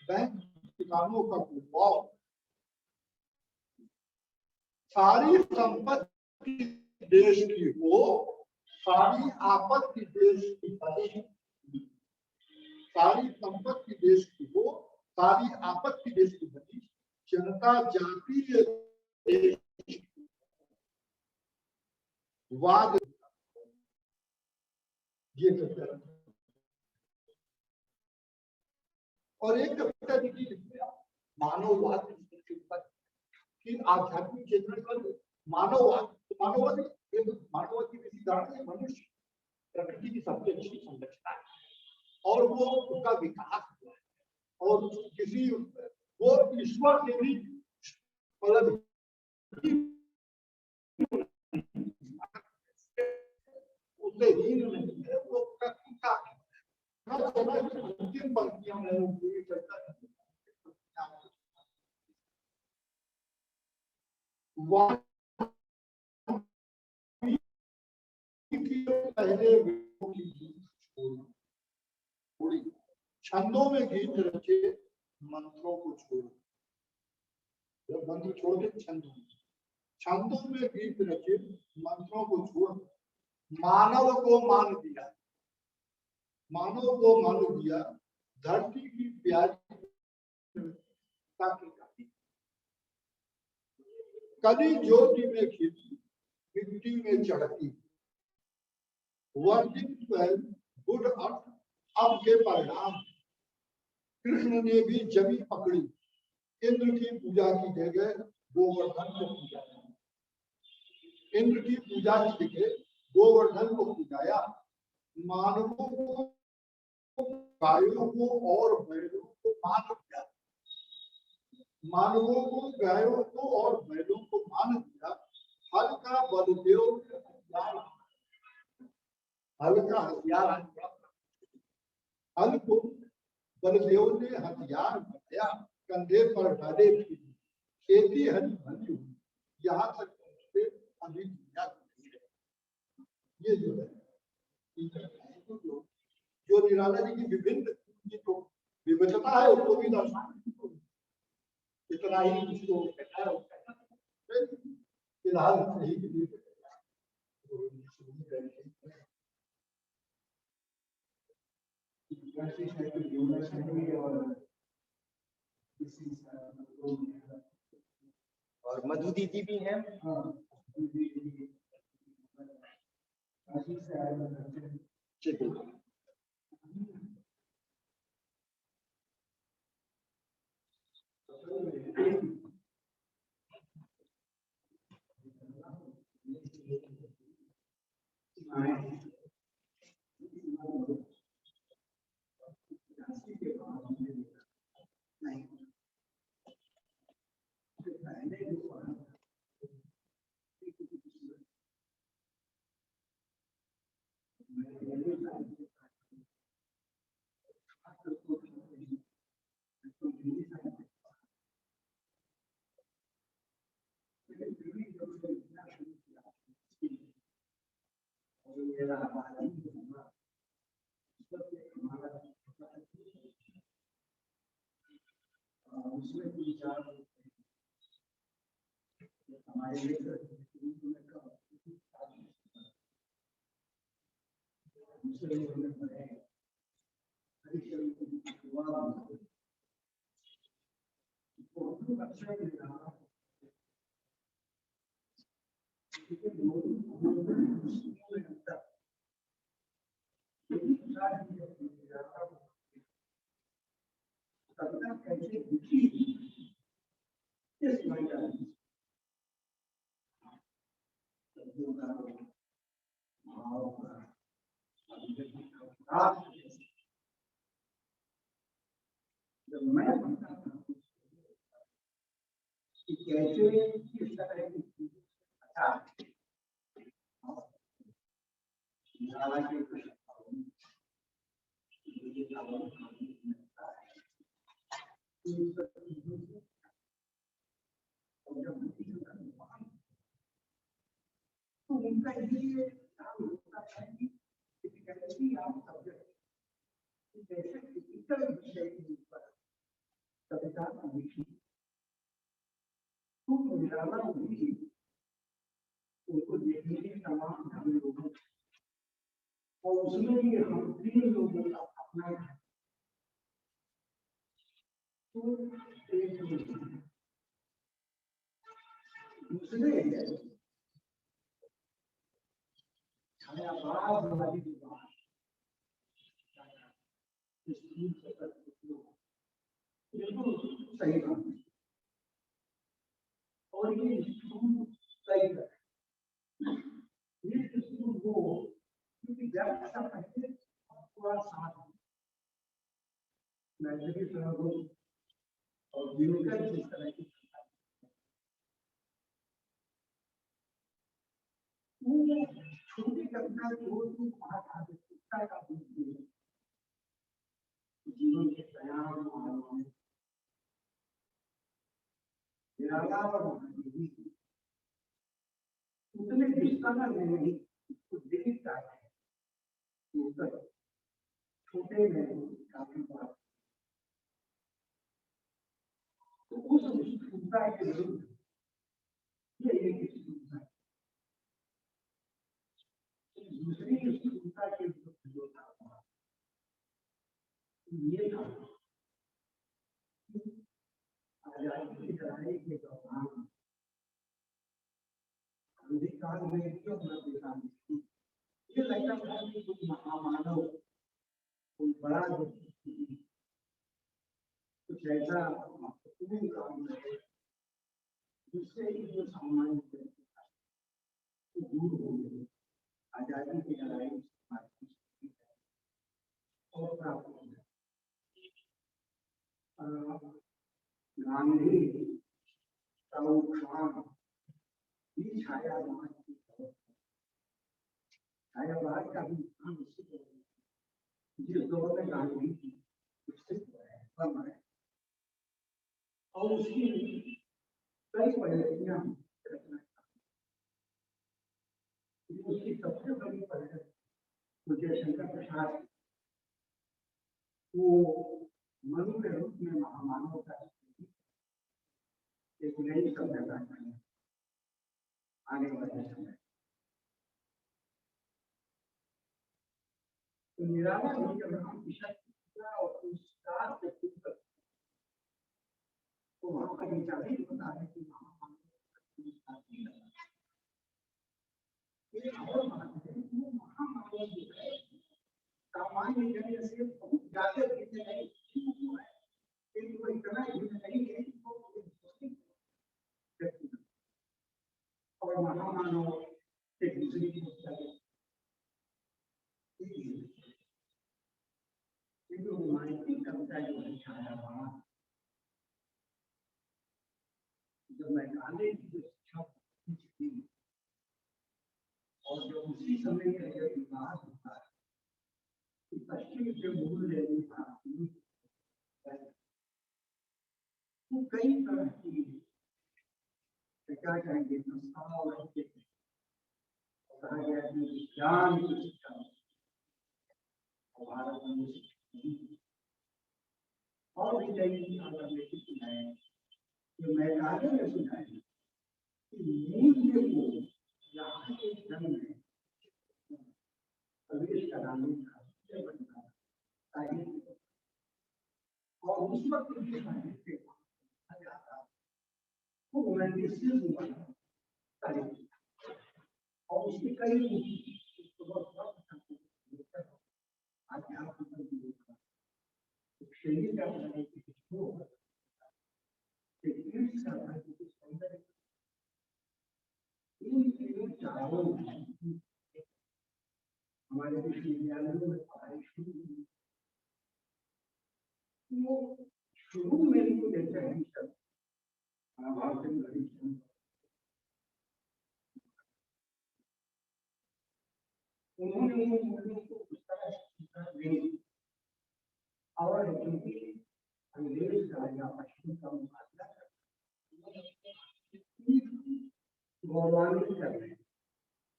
बैंक किसानों का कुलवाओ, सारी संपत्ति देश की हो, सारी आपत्ति देश की बनी, सारी संपत्ति देश की हो, सारी आपत्ति देश की बनी, जनता जातीय देश वाद ये कविता। और एक कविता लिखी मानववाद की आध्यात्मिक चेतना का मानववाद, मानववाद मानववाद की किसी धारणा मनुष्य प्रकृति की सबसे अच्छी संरचना है और वो उनका विकास हुआ है, और किसी वो ईश्वर से भी मतलब उससे हीन नहीं है, वो प्रकृति का अंतिम पंक्तियों में वो पूरी चर्चा पहले छंदों में गीत रचे मंत्रों को छोड़ो, जब मंत्र छोड़ के छंदों में गीत रचे, मंत्रों को छोड़ मानव को मान दिया, मानव को मान दिया, धरती की प्यारी ताकि कली ज्योति में खिली, मिट्टी में चढ़ती, वर्जित गुड अर्थ अब के परिणाम। कृष्ण ने भी जमी पकड़ी, इंद्र की पूजा की जगह गोवर्धन को पूजा, इंद्र की पूजा की जगह गोवर्धन को पूजाया। मानवों को, गायों को और बैलों को मान दिया, मानवों को, गायों को और बैलों को मान दिया। हल का बलदेव हथियार, हल का हथियार, हल को बलदेव ने हथियार बनाया, कंधे पर डाले, खेती हरी भरी हुई, यहाँ तक पहुंचते अभी दुनिया नहीं है। ये जो है जो निराला जी की विभिन्न जो विविधता है उसको भी दर्शान, इतना ही उसको फिलहाल नहीं के लिए और मधु दीदी भी हैं। मैं कैसे किस तरह की अच्छा तो उनका ये होता है कि कैसे आप सब्जेक्ट जैसे फिजिकल विषय के ऊपर कविता लिखी तो निराला भी उनको देखने के तमाम ढंग लोगों और उसमें ये हम 3 लोगों का अपना है तो दूसरे छायावाद वाली बात बिल्कुल सही बात और ये सही है ये वो क्योंकि जब ऐसा पहले थोड़ा साथ मैत्री और विनोद जिस तरह की छोटी कविता जो पाठ का जीवन के प्रयास निराला और उतने विस्तार में नहीं दिखता है छोटे में काफी बात तो उस विस्तार के विरुद्ध ये दूसरी स्थूलता के जो था ये था आजादी की लड़ाई के दौरान अधिकार में भी अपना देखा ये लगता था कि कुछ महामानव कोई बड़ा कुछ ऐसा महत्वपूर्ण काम है जिससे जो सामान्य दूर हो गए आजादी की लड़ाई और प्राप्त हो गया। गांधी भी छायावाद छायावाद का भी जिस दौर में गांधी विकसित हुआ है और उसकी कई पद्धतियां उसकी सबसे बड़ी पद्धति मुझे शंकर प्रसाद वो मनु के रूप में महामानव का एक नई सभ्यता आने वाले समय तो निराला जब हम विषय और संस्कार से तो वहां का विचार ही होता है कि महामानव जो है सामान्य जन से बहुत ज्यादा भिन्न नहीं किंतु इतना भिन्न नहीं है और महामानव एक दूसरे की मानसिक क्षमता जो है छायावाद जब मैं गाने की जो शिक्षा थी और जो उसी समय का जब विकास होता है कि पश्चिम के मूल लेने का तो कई तरह की क्या कहेंगे संस्थाओं कहा गया कि विज्ञान की शिक्षा भारत में और भी कई आंदोलन सुनाए जो मैदानों में सुनाए कि मूल्य को यहाँ के धन में प्रवेश कराने का और उस वक्त और उसके कई हमारे विश्वविद्यालयों में पढ़ाई शुरू में ही तो देखते हैं उन्होंने मूल्यों को उस तरह शिक्षा दी और अंग्रेज का या पश्चिम का मुकाबला गौरवान्वित कर रहे हैं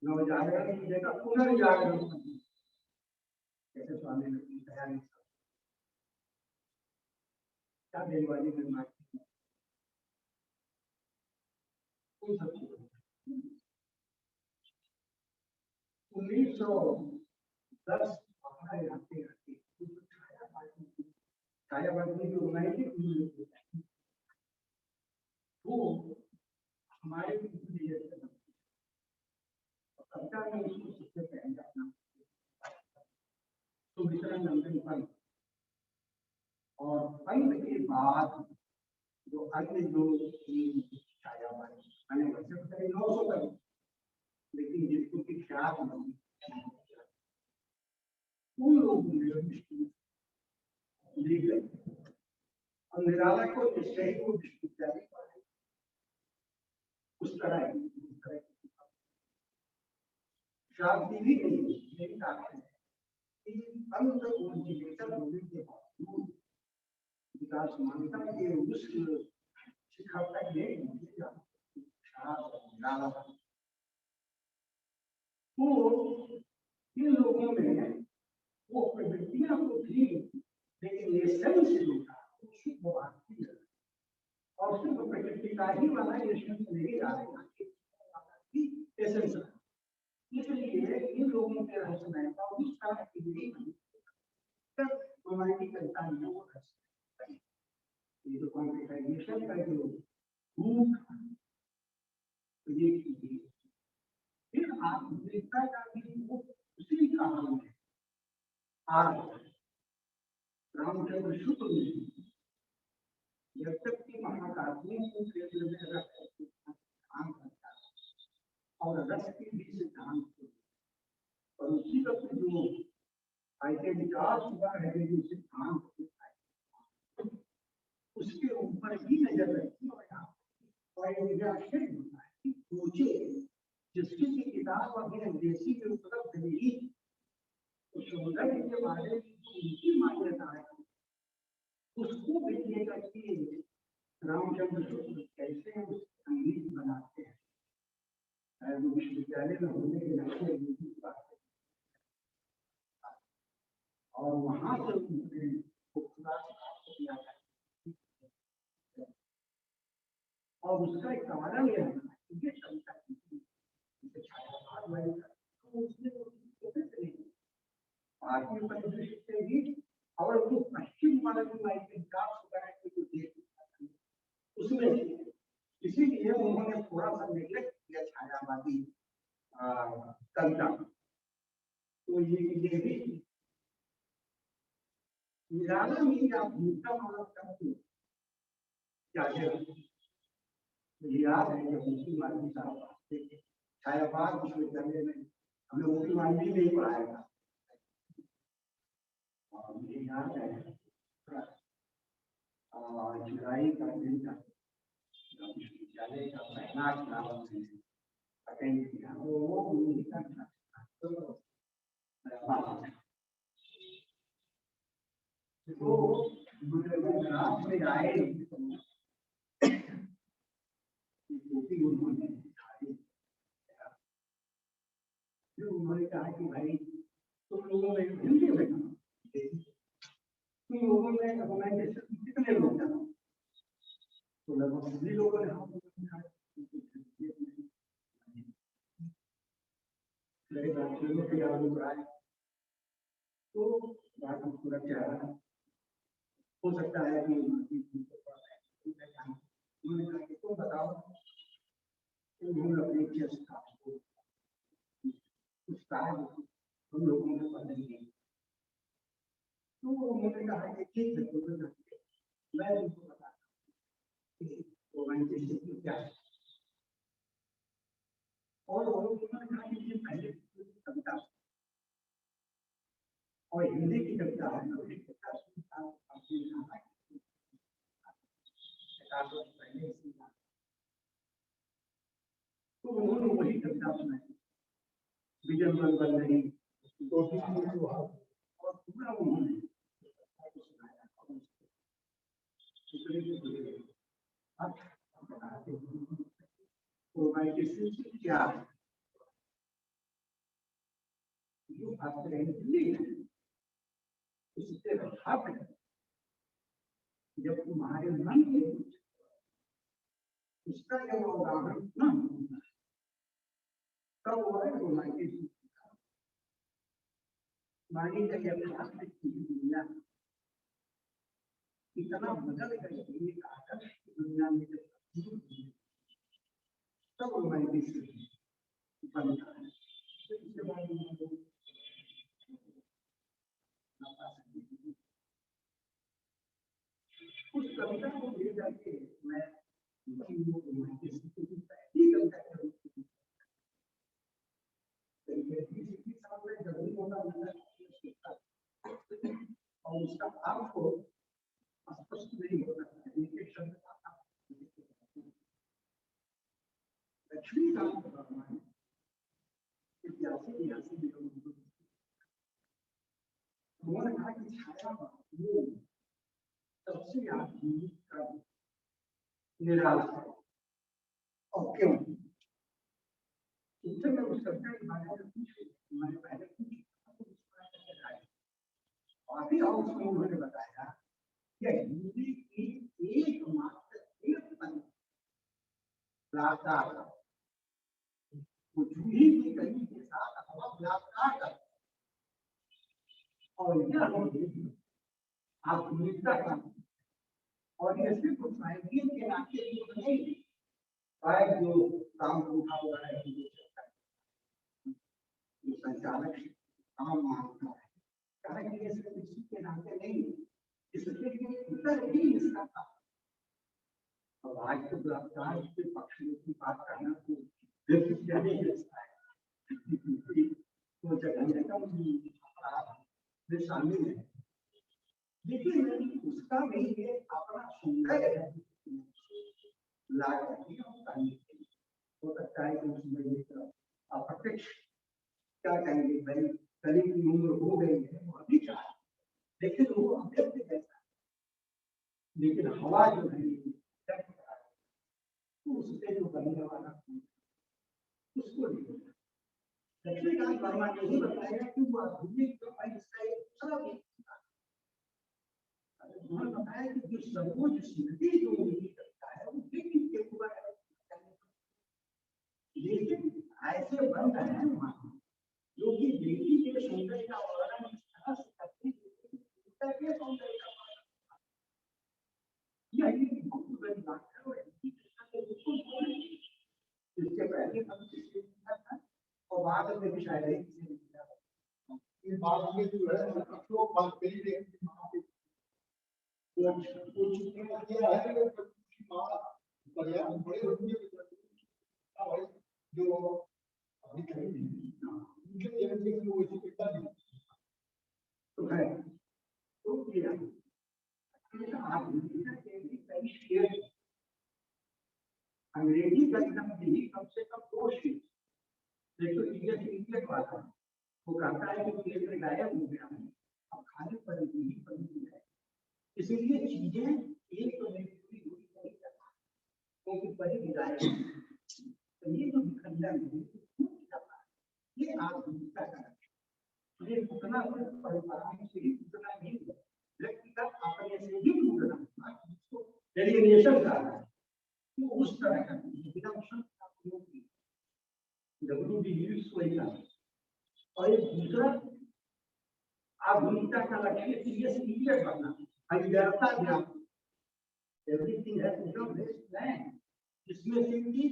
नवजागरण की जगह पुनर्जागरण जैसे स्वामी ने तैयारी क्या देवाली में माटी उन सब चीजों 1910 आते छायावादी जो रोमांटिक वो हमारे कविता में उसको सबसे पहले अपना तो वितरण नंदन पंत और पंत के बाद जो अन्य जो छायावादी मैंने वैसे पता 900 तक लेकिन जिसको की ख्याल उन लोगों ने और निराला को निश्चय को विश्वविद्यालय उस तरह शादी भी नहीं यही कारण है कि अंत मोटिवेशन होने के बावजूद विकास मान्यता के उस शिक्षा तक तो इन लोगों में वो प्रवृत्तियां तो थी लेकिन ये सेंस जो था शुद्ध भारतीय और शुद्ध प्रकृति का ही वाला ये सेंस नहीं आ रहा आज रामचंद्र शुक्ल में जब तक कि महाकाव्यों को केंद्र में रख काम करता है और रस के भी सिद्धांत और उसी का जो ऐसे विकास हुआ है जो सिद्धांत उसके ऊपर ही नजर रखी और मुझे आश्चर्य होता है कि सोचे जिसकी की किताब अभी अंग्रेजी में उपलब्ध नहीं तो सौंदर्य के बारे में उनकी मान्यता है उसको देखिएगा कि रामचंद्र शुक्ल कैसे संगीत बनाते हैं विश्वविद्यालय में होने के नाते और वहां से उन्होंने और उसका एक कारण यह है कि कविता भारतीय परिदृश्य से भी और जो पश्चिम वाला जो विकास वगैरह के जो देश उसमें इसीलिए उन्होंने थोड़ा सा नेग्लेक्ट किया छायावादी कविता तो ये भी निराला में या भूमिका वाला करते क्या है याद है जब मुक्ति मालवी साहब छायावाद विश्वविद्यालय में हमें मुक्ति मालवी नहीं पढ़ाया था मुझे याद है जुलाई का दिन था विश्वविद्यालय का पहला क्लास अटेंड किया वो गुजरात में आए उन्होंने कहा कि भाई तुम लोगों ने हिंदी में तुम लोगों ने ऑर्गेनाइजेशन कितने लोग जाना तो लगभग सभी लोगों ने तो बात पूरा क्या हो सकता है कि उन्होंने कहा कि तुम बताओ उन्होंने अपने हम लोगों ने पढ़ेंगे तो उन्होंने कहा कि ठीक है मैं तुमको बताता हूँ क्या है और उन्होंने कहा कि पहले कविता और हिंदी की कविता है तो उन्होंने वही कविता सुनाई विजय बन नहीं और पूरा उन्होंने क्या जो उससे जब तुम्हारे मन में उसका जब उदाहरण न तब वो है रोमांटिसिज्म मानी गई दुनिया इतना बदल गई एक आदर्श दुनिया में जब तब रोमांटिसिज्म बनता है इसके बाद उस कविता को ले जाके मैं और उसका आपको स्पष्ट नहीं होता लक्ष्मी का उन्होंने कहा कि छाया वो सबसे आधुनिक निराश है और क्यों उनसे मैं उस कविता के बारे में पूछी मैंने पहले पूछी और भी और उसमें उन्होंने बताया कि हिंदी की एकमात्र एक लाभदार वो जूही की कली के साथ अथवा लाभदार और यह आधुनिकता का और ये सिर्फ साइंटिस्ट के नाते नहीं शायद जो काम उठा हुआ है जो संचालक काम मांगता है किसी के नाते नहीं, इसलिए उत्तर ही इसका था। और आज तो बलात्कार के पक्ष की बात करना तो ज्यादा लगता है, तो जगह शामिल है, लेकिन उसका भी ये अपना सुंदर है। हो सकता है कि उसमें अप्रत्यक्ष क्या कहेंगे भाई, करीब की उम्र हो गई है, वो अभी क्या है, लेकिन वो अव्यक्त कैसा, लेकिन हवा जो है तो उससे जो बनने वाला उसको नहीं। लक्ष्मीकांत वर्मा ने ही बताया कि वो आधुनिक इसका एक दूसरा भी उन्होंने बताया कि जो सर्वोच्च स्मृति जो उनकी करता है वो व्यक्ति के ऊपर है, लेकिन ऐसे बन रहे हैं वहां जो कि व्यक्ति के सौंदर्य का वर्णन इस तरह से करते हैं सौंदर्य का यही बहुत बड़ी बात है। और इसके पहले हम किसी था और बाद में भी शायद ये बात में जो है तो बात करी देखी किया है पर्याप्त बड़े होंगे जो अभी तो है तो अंग्रेजी का एकदम भी कम से कम 2 शीट, एक तो इंडियन वाला वो कहता है कि केंद्र गायब हो गया है, अब खाली पड़ी है, इसीलिए चीजें एक तो नहीं पूरी नहीं करता क्योंकि पहले गायब तो ये जो खंडन है ये आधुनिकता का ये उतना परंपरा से उतना नहीं व्यक्तिगत अपने से ही उतना डेरिवेशन का तो उस तरह का विधान का प्रयोग किया WD वही था। और एक दूसरा आधुनिकता का लक्ष्य सीरियस बनना, अविरता ज्ञान, everything has become less plan, इसमें से भी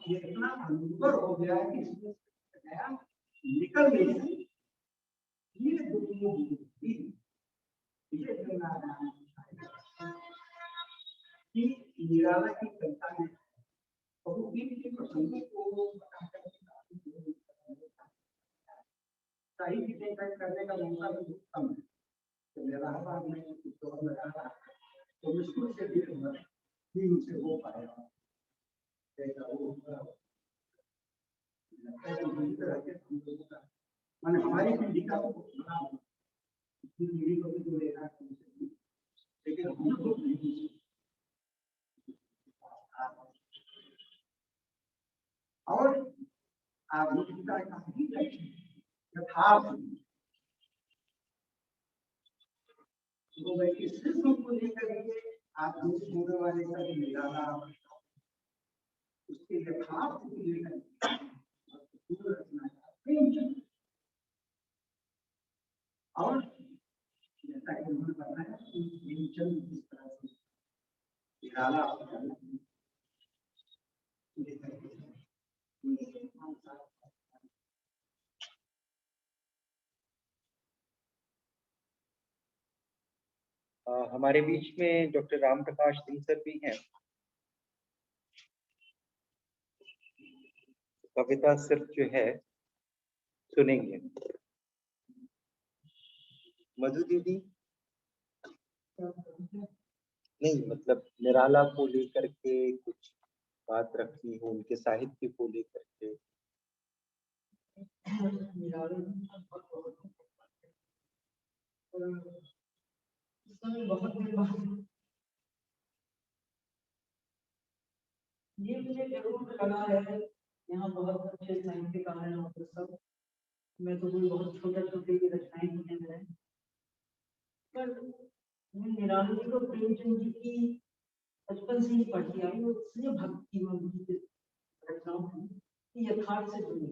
ये इतना अनुभव हो गया है कि इसमें से गया निकल नहीं सकती। ये दोनों भी इसे करना है कि निराला की कविता में बहुत ही प्रसंगों को बताकर साहित्य करने का मौका भी बहुत कम है। तो इलाहाबाद में दौर लगा रहा तो मुश्किल से भी उनसे हो पाएगा मैंने हमारी पीढ़ी का पीढ़ी को भी जो लेना लेकिन हम लोग नहीं और आधुनिकता का ही यथार्थ तो मैं इस को लेकर के आधुनिक होने वाले का भी निराला उसके यथार्थ को लेकर और जैसा कि उन्होंने बताया कि प्रेमचंद इस तरह से निराला हमारे बीच में डॉक्टर राम प्रकाश सिंह सर भी हैं। कविता सिर्फ जो है सुनेंगे। मधु दीदी नहीं, मतलब निराला को लेकर के कुछ बात रखनी हो, उनके साहित्य को लेकर के। ये मुझे जरूर लगा है, यहाँ बहुत अच्छे साहित्यकार हैं और सब, मैं तो कोई बहुत छोटे की रचनाएं लिखे हैं, पर मैं निराला को प्रेमचंद जी की बचपन से ही पढ़ती आई और इसलिए भक्ति में उनकी रचनाओं की यथार्थ से जुड़ी,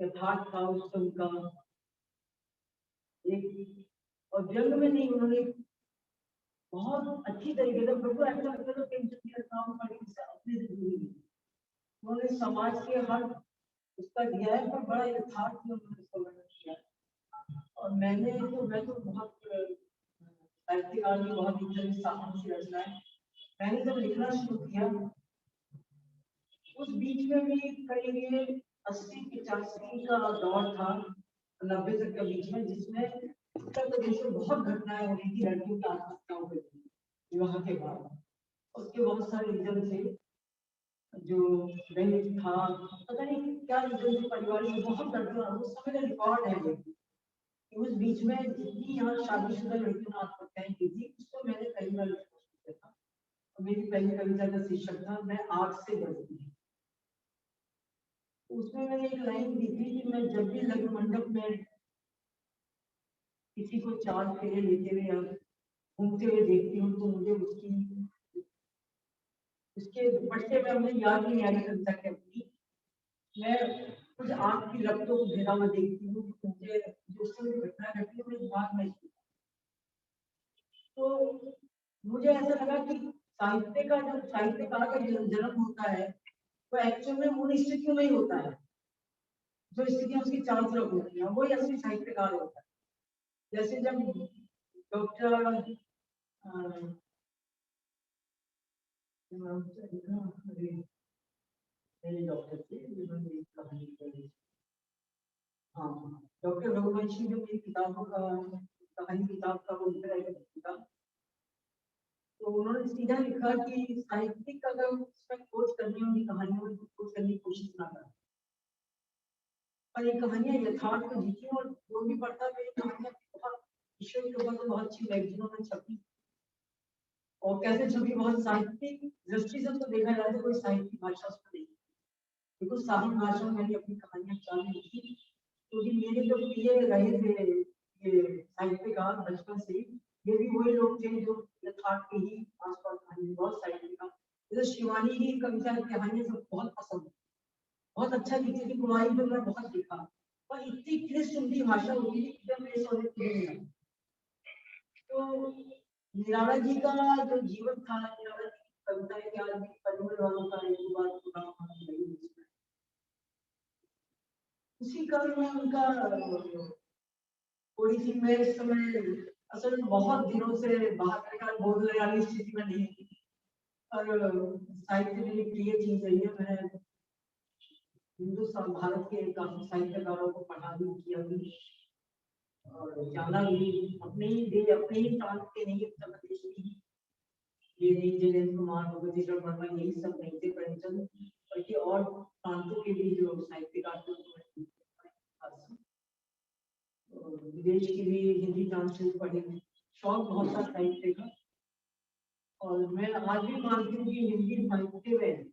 यथार्थ था उसका उनका एक, और जंग में नहीं उन्होंने बहुत अच्छी तरीके से प्रभु ऐसा लगता है प्रेमचंद की रचनाओं पढ़ी से अपने से जुड़ी, उन्होंने समाज के हर उसका दिया है, पर बड़ा यथार्थ में उन्होंने इसका वर्णन किया। और मैं तो बहुत साहित्यकार की बहुत इच्छा साहब की रचना है। मैंने जब लिखना शुरू किया उस बीच में भी करीब 80-85 का दौर था, 90 तक के बीच में, जिसमें उत्तर प्रदेश में बहुत घटनाएं हो रही थी, लड़कियों की आत्महत्या हो गई थी विवाह के बाद। उसके बहुत सारे रीजन थे, जो दैनिक था, पता नहीं क्या रीजन थे, परिवार में बहुत लड़कियां, उस समय का रिकॉर्ड है ये। उस बीच में जितनी यहाँ शादीशुदा लड़कियों ने आत्महत्याएं की थी, उसको मैंने कई बार लिखा था। मेरी पहली कविता का शीर्षक था मैं आग से डरती। उसमें मैंने एक लाइन दी थी कि मैं जब भी लग्न मंडप में किसी को चार फेरे लेते हुए या घूमते हुए देखती हूँ तो मुझे उसके दुपट्टे में हमें याद नहीं आ रही कविता की अपनी। मैं कुछ आग की रक्तों को घेरा हुआ देखती हूँ, मुझे जो उस समय घटना घटती है मेरे दिमाग में। तो मुझे ऐसा लगा कि साहित्यकार का जन्म होता है वो एक्चुअल में उन स्थितियों में ही होता है जो स्थितियां उसकी चारों तरफ होती हैं, वही असली साहित्यकार होता है। जैसे जब डॉक्टर डॉक्टर थे जिन्होंने कहानी करी, हाँ डॉक्टर रघुवंशी, जो मेरी किताबों का कहानी किताब का वो लिखा, तो उन्होंने सीधा लिखा कि साहित्यिक अगर उसमें खोज करनी होगी कहानियों में खोज करने की कोशिश ना करें, और ये कहानियां यथार्थ को जीती और जो भी पढ़ता मेरी कहानियां बहुत विषय के ऊपर तो बहुत अच्छी मैगजीनों में छपी, और कैसे छपी बहुत साहित्यिक दृष्टि से उसको देखा जाए तो कोई साहित्यिक भाषा उसको नहीं, बिल्कुल साहित्य भाषा में मैंने अपनी कहानियां चालू लिखी। क्योंकि मेरे जो प्रिय रहे थे ये साहित्यकार बचपन से, ये भी वही लोग थे जो यथार्थ के ही आसपास कहानी, बहुत साहित्यकार, जैसे शिवानी की कविता की कहानियां सब बहुत पसंद, बहुत अच्छा लिखती थी, कुमारी में मैं बहुत लिखा, और इतनी क्लिष्ट उनकी भाषा होती थी जब मेरे सोने नहीं आई। तो निराला जी का जो जीवन था, निराला जी की कविताएं क्या परिमल वालों का एक बार उसी कारण में उनका थोड़ी सी मैं इस समय असल में बहुत दिनों से बाहर का बोल रहे वाली स्थिति में नहीं थी, और साहित्य मेरी प्रिय चीज रही है। मैं हिंदुस्तान भारत के काफी साहित्यकारों को पढ़ा भी, किया भी और जाना भी, अपने ही प्रांत के नहीं, उत्तर प्रदेश की ये नहीं, जयंत कुमार, भगवती वर्मा, यही सब नहीं थे प्रेमचंद, बल्कि और प्रांतों के भी जो साहित्यकार थे, विदेश की भी हिंदी ट्रांसलेट पढ़ी, शौक बहुत था साहित्य का। और मैं आज भी मानती हूँ कि हिंदी साहित्य में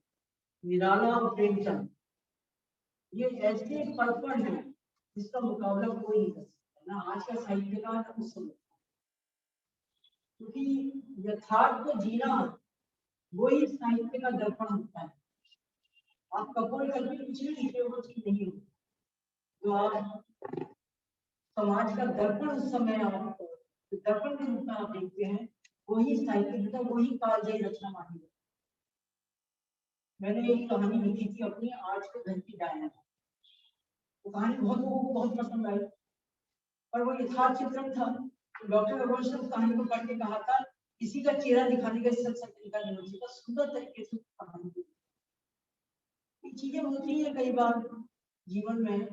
निराला और प्रेमचंद ये ऐसे पर्पण है जिसका मुकाबला कोई नहीं कर सकता, ना आज का साहित्यकार ना उस समय, क्योंकि यथार्थ को जीना वही साहित्य का दर्पण होता है। आप कपोल करके कुछ भी लिखे वो चीज नहीं होती, जो आप समाज का दर्पण उस समय आप दर्पण के रूप में आप देखते हैं, वही साहित्य, वही कालजयी रचना मानी। मैंने एक कहानी लिखी थी अपनी, आज के घर की डायना, वो कहानी बहुत लोगों को बहुत पसंद आई, और वो यथार्थ चित्रण था। तो डॉक्टर रघुवंश ने उस कहानी को पढ़ के कहा था किसी का चेहरा दिखाने का सच तरीका नहीं होता, चाहिए, सुंदर तरीके से कहानी चीजें होती है कई बार जीवन में।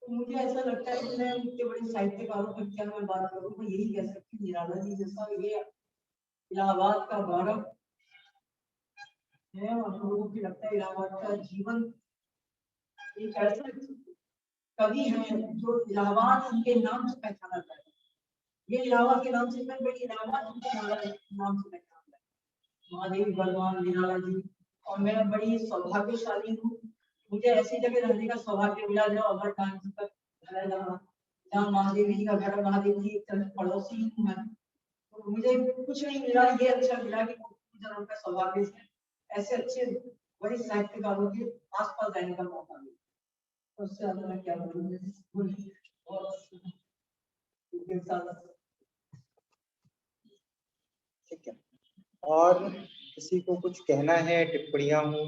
तो मुझे ऐसा लगता है कि मैं इतने बड़े साहित्यकारों पर क्या मैं बात करूं, मैं यही कह सकती हूँ निराला जी जैसा ये इलाहाबाद का गौरव है, और लोगों को लगता है इलाहाबाद का जीवन एक ऐसा कवि है जो इलाहाबाद उनके नाम से पहचाना जाता है। ये इलाहाबाद के नाम से मैं बड़ी इलाहाबाद उनके नाम से पहचाना है, महादेवी बलवान निराला जी। और मैं बड़ी सौभाग्यशाली हूँ, मुझे ऐसी जगह रहने का सौभाग्य मिला जहाँ अमरकांत जी का घर है, जहाँ महादेवी जी का घर, महादेवी जी एक तरह पड़ोसी हूँ मैं। तो मुझे कुछ नहीं मिला, ये अच्छा मिला कि जन्म का सौभाग्य से ऐसे अच्छे बड़े साहित्यकारों के आसपास रहने का मौका मिला। उससे ज्यादा मैं क्या बोलूँ, ठीक है। और किसी को कुछ कहना है, टिप्पणियां हो,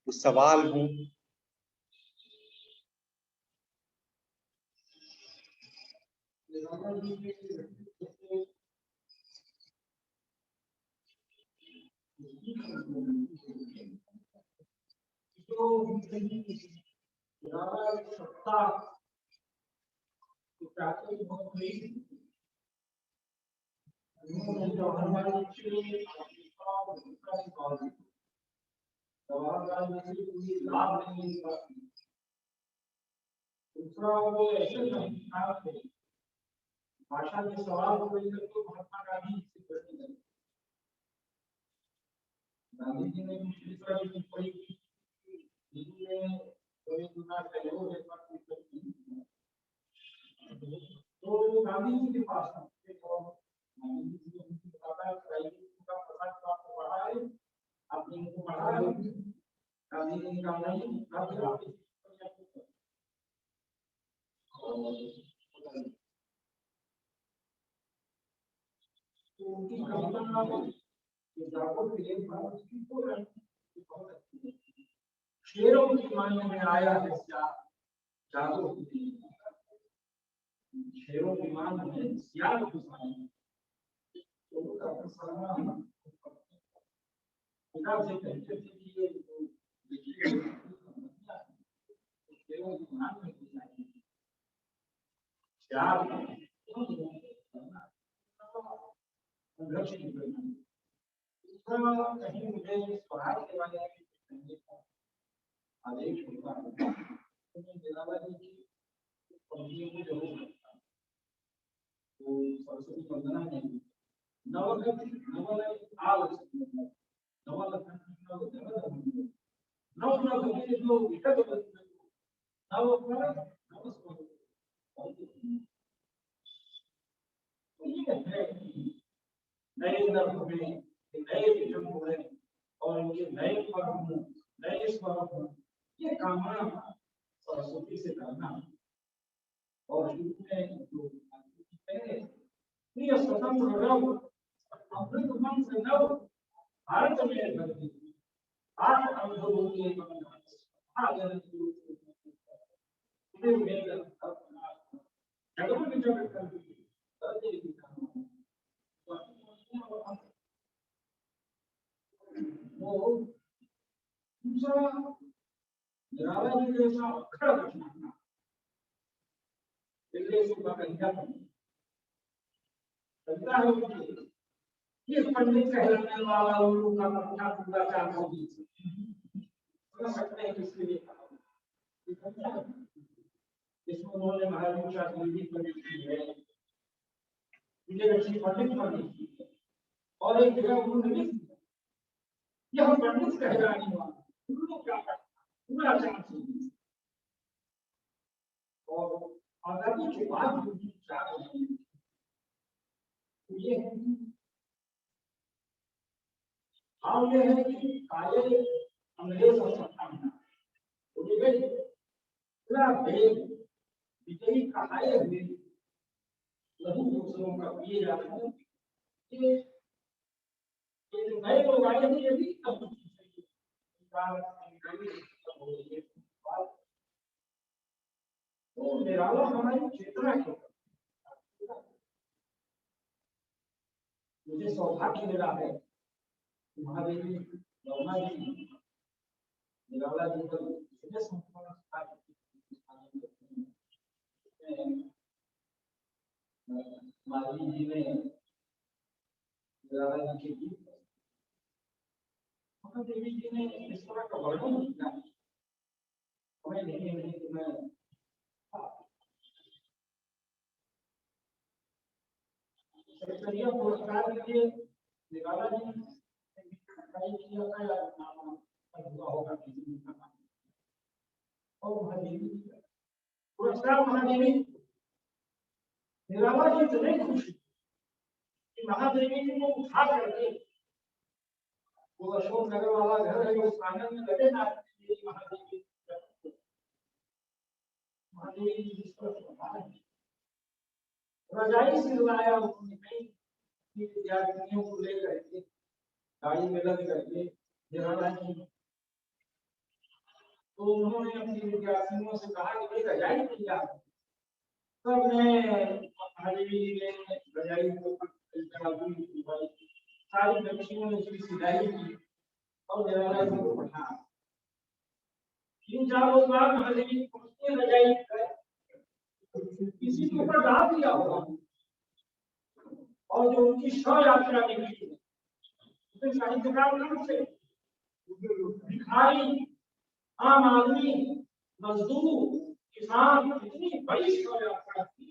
कुछ सवाल हो? सत्ता दूसरा वो ऐसे भाषा के सवाल को लेकर तो महात्मा गांधी से जुड़े गांधी जी ने दूसरा टिप्पणी की जिसमें कोई गुना सहयोग है तो गांधी जी के पास गांधी जी ने उनको बताया का प्रसाद को आपको पढ़ा है आपने इनको पढ़ा है गांधी जी ने कहा नहीं उनकी कल्पना शेरों की मानने में आया है जागो शेरों की मान में सियार की से कहते थे कि ये शेरों की मान में सियार संघर्ष की कहीं मुझे स्वराज के बारे में आदेश होता है तो मैं जलालाबादी की पंक्तियों को जरूर करता हूँ तो सरस्वती वंदना है नवलख नवलख आलक्ष्मी नवलख नवलख के जो विकट नवलख ये है नए नर्म में नए विजन में और ये नए पर्व नए स्वरूप ये कामना सरस्वती से करना और प्रिय स्वतंत्र रव अमृत मन से नव भारत में धरती आज अनुभव के जगत में जगत करती वो दूसरा निराला जी जैसा अखड़ रचना इसलिए इसका कन्या कविता है ये पंडित कहलाने वाला उल्लू का पंखा पूरा चार होगी समझ सकते हैं किसके लिए कहा इसमें उन्होंने महावीर शास्त्री जी पंडित की है विजय लक्ष्मी पंडित पंडित की और एक जगह उन्होंने लिख दिया यह पंडित कहलाने वाला उल्लू क्या करता पूरा चार होगी और आजादी के बाद चार होगी ये भाव ये है कि काले अंग्रेज और सत्ता में पूरा भेद विजयी कहाए हुए लघु दूसरों का पिए जाते हैं ये जो नए लोग आए थे ये भी तो निराला हमारी चेतना है मुझे सौभाग्य मिला है महादेवी लौना जी निराला जी को संपूर्ण माधवी जी ने निराला जी के गीत महादेवी जी ने इस तरह का वर्णन किया हमें नहीं तुम्हें पुरस्कार के लिए निराला जी पुरस्कार महादेवी निराला जी इतने खुश कि महादेवी जी को उठा करके वो अशोक नगर वाला घर है उस आंगन में लगे ना महादेवी महादेवी जी जिस पर रजाई से लाया उन्होंने कई विद्यार्थियों को लेकर के गाड़ी में लग करके निराला जी तो उन्होंने अपनी विद्यार्थियों से कहा कि भाई रजाई तैयार तब मैं सारी बच्चियों ने उसकी सिलाई की और निराला जी को पढ़ा। 3-4 रोज बाद महादेवी पहुंचने रजाई किसी के ऊपर डाल दिया होगा और जो उनकी शव यात्रा निकली उसमें साहित्यकार नाम से भिखारी, आम आदमी, मजदूर, किसान, इतनी बड़ी शव यात्रा थी।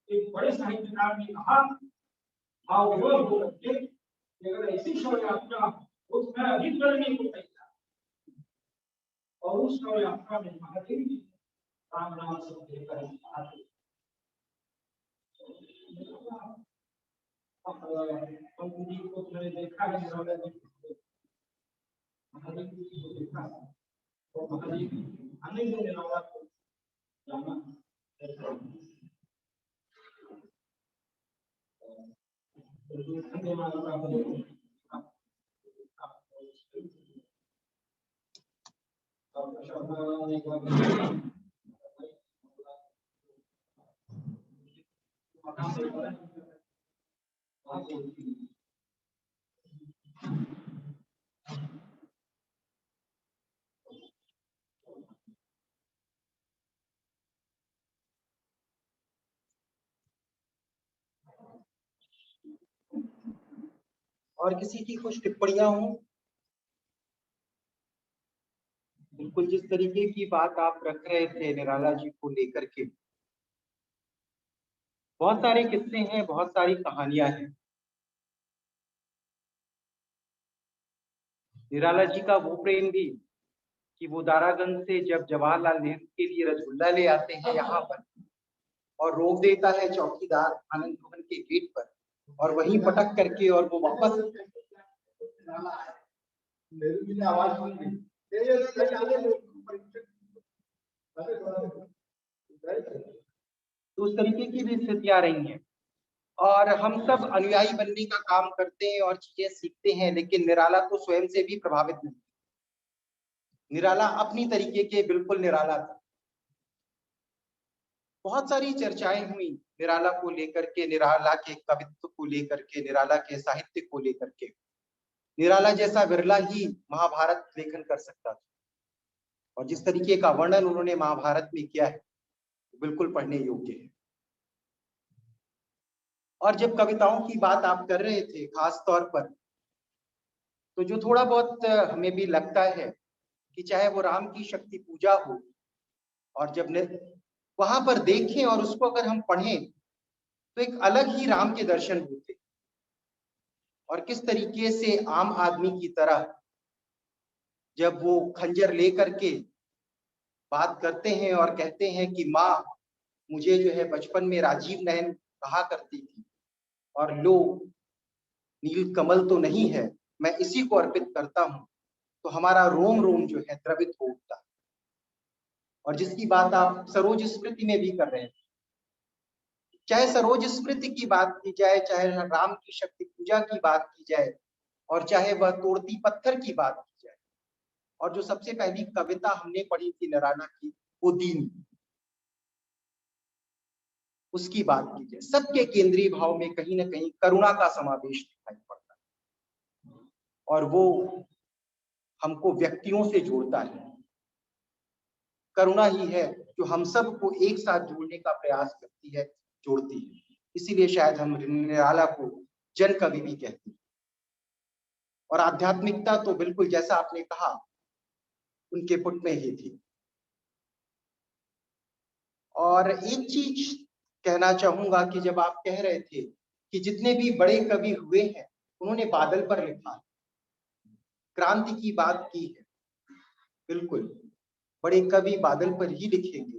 एक बड़े साहित्यकार ने कहा भाव विरोध हो रखे अगर ऐसी शव यात्रा उसमें अधिक करने को तैयार और उस शव यात्रा में महादेव जी राम नाम से लेकर आते पंडित जी को मैंने देखा है महादेव जी को देखा तो महादेव आने को निराला को जाना और किसी की कुछ टिप्पणियां हो? बिल्कुल जिस तरीके की बात आप रख रहे थे निराला जी को लेकर के, बहुत सारे किस्से हैं, बहुत सारी कहानियां हैं। निराला जी का वो प्रेम भी कि वो दारागंज से जब जवाहरलाल नेहरू के लिए रसगुल्ला ले आते हैं यहाँ पर और रोक देता है चौकीदार आनंद भवन के गेट पर और वहीं पटक करके और वो वापस आवाज सुन ली तो उस तरीके की भी स्थितियां रही हैं और हम सब अनुयायी बनने का काम करते हैं और चीजें सीखते हैं, लेकिन निराला तो स्वयं से भी प्रभावित नहीं। निराला अपनी तरीके के बिल्कुल निराला था। बहुत सारी चर्चाएं हुई निराला को लेकर के, निराला के कवित्व को लेकर के, निराला के साहित्य को लेकर के। निराला जैसा विरला ही महाभारत लेखन कर सकता था और जिस तरीके का वर्णन उन्होंने महाभारत में किया है बिल्कुल पढ़ने योग्य है। और जब कविताओं की बात आप कर रहे थे खास तौर पर, तो जो थोड़ा बहुत हमें भी लगता है कि चाहे वो राम की शक्ति पूजा हो और जब वहां पर देखें और उसको अगर हम पढ़ें तो एक अलग ही राम के दर्शन होते और किस तरीके से आम आदमी की तरह जब वो खंजर लेकर के बात करते हैं और कहते हैं कि माँ मुझे जो है बचपन में राजीव नयन कहा करती थी और लो नील कमल तो नहीं है, मैं इसी को अर्पित करता हूँ, तो हमारा रोम रोम जो है द्रवित हो उठता। और जिसकी बात आप सरोज स्मृति में भी कर रहे हैं, चाहे सरोज स्मृति की बात की जाए, चाहे राम की शक्ति पूजा की बात की जाए और चाहे वह तोड़ती पत्थर की बात की जाए, और जो सबसे पहली कविता हमने पढ़ी थी निराला की वो दीन, उसकी बात की जाए, सबके केंद्रीय भाव में कहीं ना कहीं करुणा का समावेश दिखाई पड़ता है और वो हमको व्यक्तियों से जोड़ता है। करुणा ही है जो हम सबको एक साथ जोड़ने का प्रयास करती है, जोड़ती है। इसीलिए शायद हम निराला को जन कवि भी कहते हैं। और आध्यात्मिकता तो बिल्कुल जैसा आपने कहा उनके पुट में ही थी। और एक चीज कहना चाहूंगा कि जब आप कह रहे थे कि जितने भी बड़े कवि हुए हैं उन्होंने बादल पर लिखा है, क्रांति की बात की है, बिल्कुल बड़े कवि बादल पर ही लिखेंगे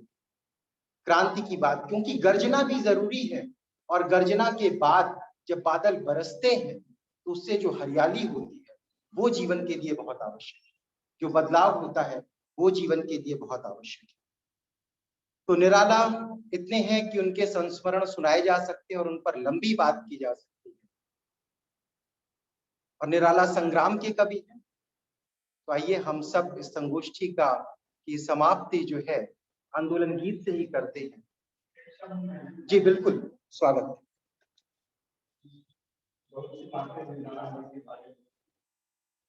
क्रांति की बात, क्योंकि गर्जना भी जरूरी है और गर्जना के बाद जब बादल बरसते हैं तो उससे जो हरियाली होती है वो जीवन के लिए बहुत आवश्यक है, जो बदलाव होता है वो जीवन के लिए बहुत आवश्यक है। तो निराला इतने हैं कि उनके संस्मरण सुनाए जा सकते हैं और उन पर लंबी बात की जा सकती है। और निराला संग्राम के कवि हैं। तो आइए हम सब इस संगोष्ठी का की समाप्ति जो है आंदोलन गीत से ही करते हैं। जी बिल्कुल, स्वागत। बहुत सी बातें निराला के बारे में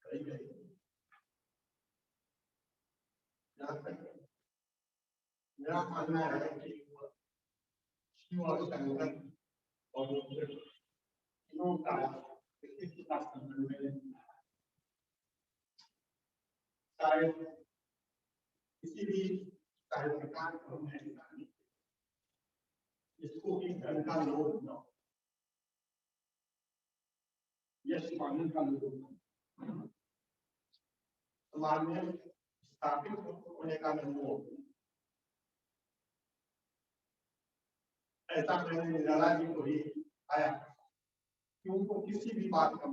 कही गई। यहाँ तक मेरा मानना है कि शिव और शंकर और तीनों का संबंध में शायद किसी भी साहित्यकार को नहीं, इसको एक धन का लोभ न हो, यश पाने का लोभ समाज में स्थापित होने का लोभ। ऐसा मैंने निराला जी को ही आया कि उनको किसी भी बात का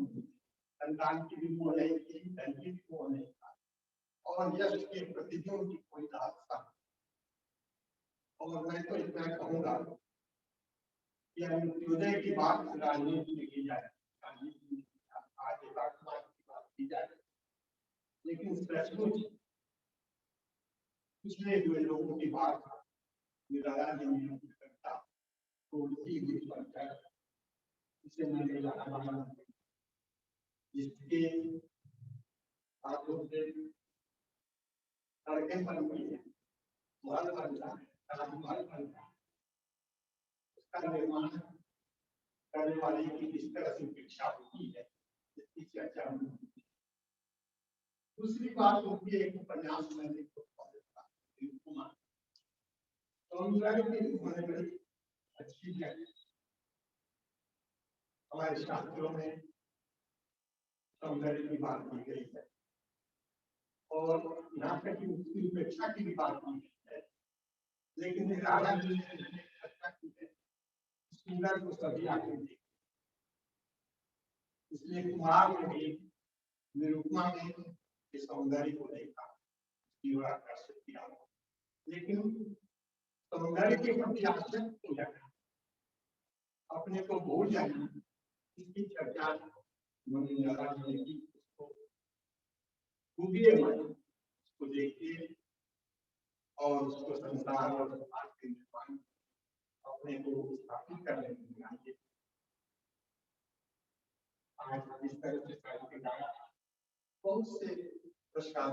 संतान की भी वो नहीं थी, धन की भी वो नहीं था, और यश के प्रति भी उनकी कोई आस्था। और मैं तो इतना कहूंगा कि अंत्योदय की बात राजनीति में की जाए, आज एकात्मवाद की बात की जाए, लेकिन सचमुच पिछले हुए लोगों की बात निराला जी ने करता तो उनकी भी पर इसे मैंने जाना जिसके हाथों से सड़कें बन गई है, महल बन रहा है, ताजमहल बन रहा है, उसका निर्माण करने वाले की किस तरह से उपेक्षा होती है इसकी चर्चा होती है। दूसरी बात होती है, एक उपन्यास मैंने बड़ी अच्छी है। हमारे शास्त्रों में सौंदर्य की बात की गई है और यहाँ तक कि उसकी उपेक्षा की भी बात की गई है, लेकिन निराला जी ने चर्चा की है सुंदर को सभी आगे देखते, इसलिए कुमार ने भी निरुपमा में इस सौंदर्य को देखा, इसकी ओर आकर्षित किया, लेकिन सौंदर्य के प्रति आसक्त हो जाना, अपने को भूल जाना, इसकी चर्चा निराला जी ने की। उसको देखिए और उसको संसार और समाज के निर्माण अपने को स्थापित करने में लगाइए। आज इस तरह से साहित्यकार बहुत से पुरस्कार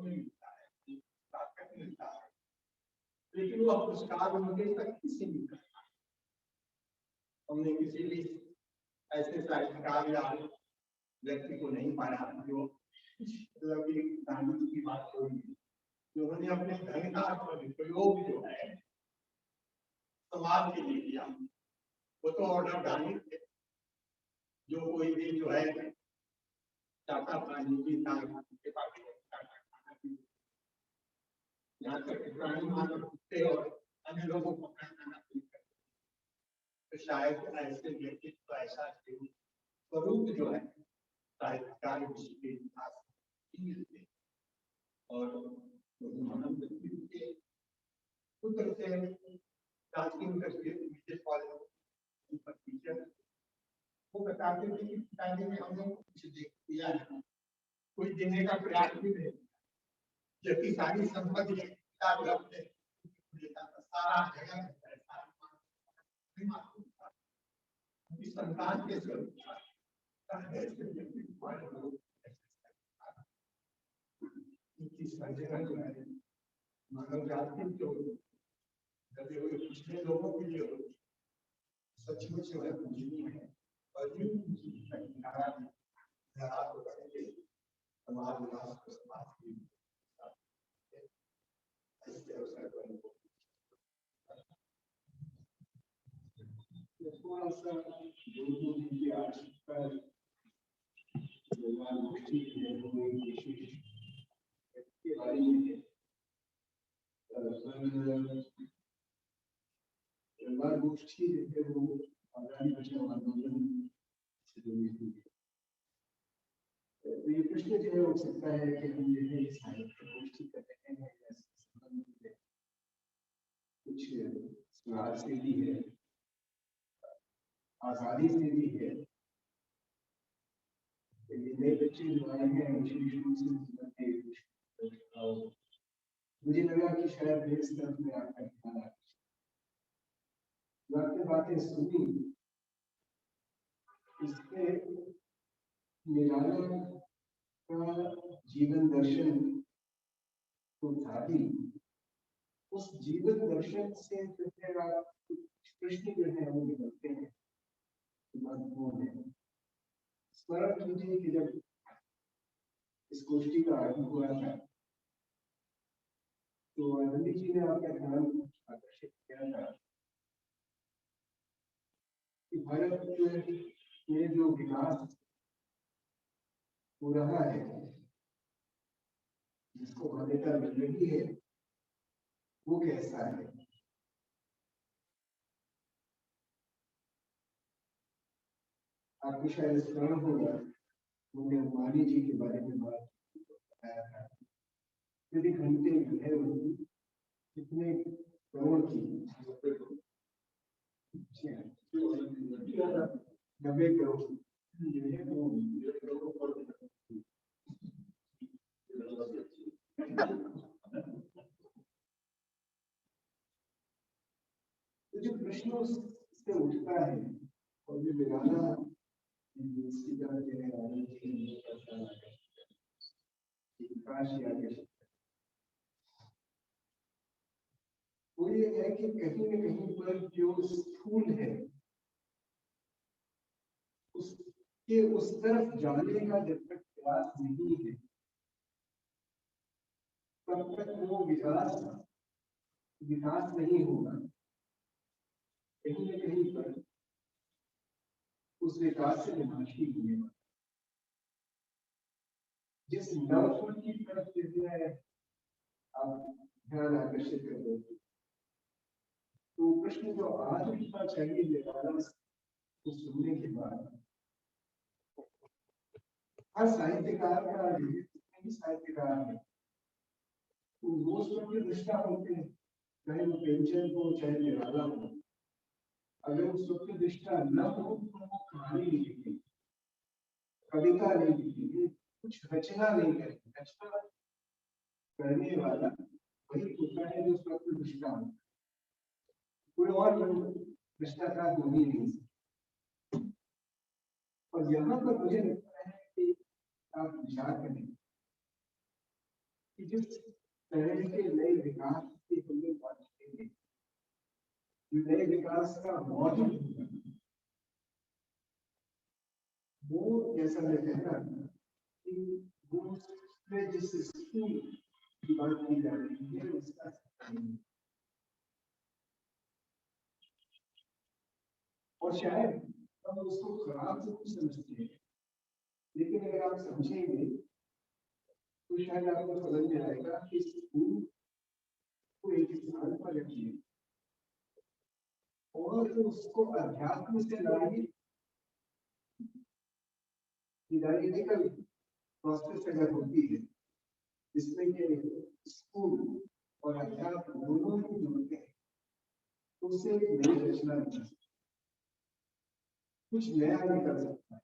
मिलता है, ताकत मिलता है, लेकिन वह पुरस्कार उनके तक किसी नहीं करता। हमने किसी भी ऐसे साहित्यकार या व्यक्ति को नहीं पाया जो गांधी की बात होगी, उन्होंने अपने धन का प्रयोग जो है समाज के लिए किया, वो तो ऑर्डर गांधी थे, जो कोई भी जो है चाहता था निजी था के पास यहाँ तक प्राणी मानव कुत्ते और अन्य लोगों को खाना तो शायद ऐसे व्यक्तित्व ऐसा स्वरूप जो है साहित्यकार के इतिहास मिलते और मानव व्यक्तित्व के पुत्र से प्राचीन करके वो बताते थे कि पिताजी ने हमने कुछ देख दिया है, कुछ देने का प्रयास भी नहीं, जबकि सारी संपत्ति किताब रखते सारा जगह संतान के स्वरूप मानव जाति जो दबे हुए पिछले लोगों के लिए होती सचमुच जो है पूजनीय है और समाज विकास को समाज की थोड़ा सा की आवश्यकता के बारे में गोष्ठी वो आजादी बचाओ आंदोलन से जुड़ी हुई है। ये प्रश्न जो है हो सकता है कि हम जो है साहित्य गोष्ठी कर रहे हैं या संबंध में कुछ सुधार से भी है, आजादी से भी है। नए बच्चे जो आए हैं विशेष रूप से मुझे लगा कि शायद इस तरफ में आपका ध्यान बातें बातें सुनी, इससे निराला का जीवन दर्शन तो था ही, उस जीवन दर्शन से जो है आप प्रश्न जो है वो निकलते हैं, महत्वपूर्ण है। स्मरण कीजिए कि जब इस गोष्ठी का आरंभ हुआ था तो आनंदी जी ने आपका ध्यान आकर्षित किया था कि भारत में जो विकास हो रहा है, जिसको मान्यता मिल रही है, वो कैसा है। आपको शायद स्मरण होगा, उन्होंने अंबानी जी के बारे में बात बताया था। यदि घंटे जो है उनकी कितने करोड़ की, 90 करोड़ तो जो प्रश्न उससे उठता है और जो निराला इसकी तरह जो है वो ये है कि कहीं न कहीं पर जो स्थूल है उसके उस तरफ जाने का जब तक प्रयास नहीं है, तब तक वो विकास नहीं होगा। कहीं न कहीं पर उस विकास से विनाश ही होगा। जिस नव की तरफ जो है आप ध्यान आकर्षित कर रहे हैं, तो प्रश्न जो आज उठना चाहिए निराला को सुनने के बाद, हर साहित्यकार का साहित्यकार है, तो वो स्वप्न दृष्टा होते हैं, चाहे वो प्रेमचंद हो चाहे निराला हो। अगर वो स्वप्न दृष्टा न हो तो वो कहानी नहीं लिखेंगे, कविता नहीं लिखेंगे, कुछ रचना नहीं करेंगे। रचना करने वाला वही होता है जो स्वप्न दृष्टा होता है, कोई और भ्रष्टाचार हो ही नहीं सकता। और यहाँ पर मुझे लगता है कि आप विचार करें कि जिस तरह के नए विकास की हमने बात की, नए विकास का मॉडल वो जैसा मैं कह रहा था कि वो जिस स्कूल की बात की जा रही है उसका और शायद हम उसको खराब से कुछ समझते हैं, लेकिन अगर आप समझेंगे तो शायद आपको समझ में आएगा कि स्कूल को एक स्थान पर रखिए और उसको अध्यात्म से लाइए। एनालिटिकल प्रोसेस अगर होती है जिसमें कि स्कूल और अध्यात्म दोनों ही जुड़ते हैं, तो उससे एक नई रचना निकल सकती है, कुछ नया निकल सकता है।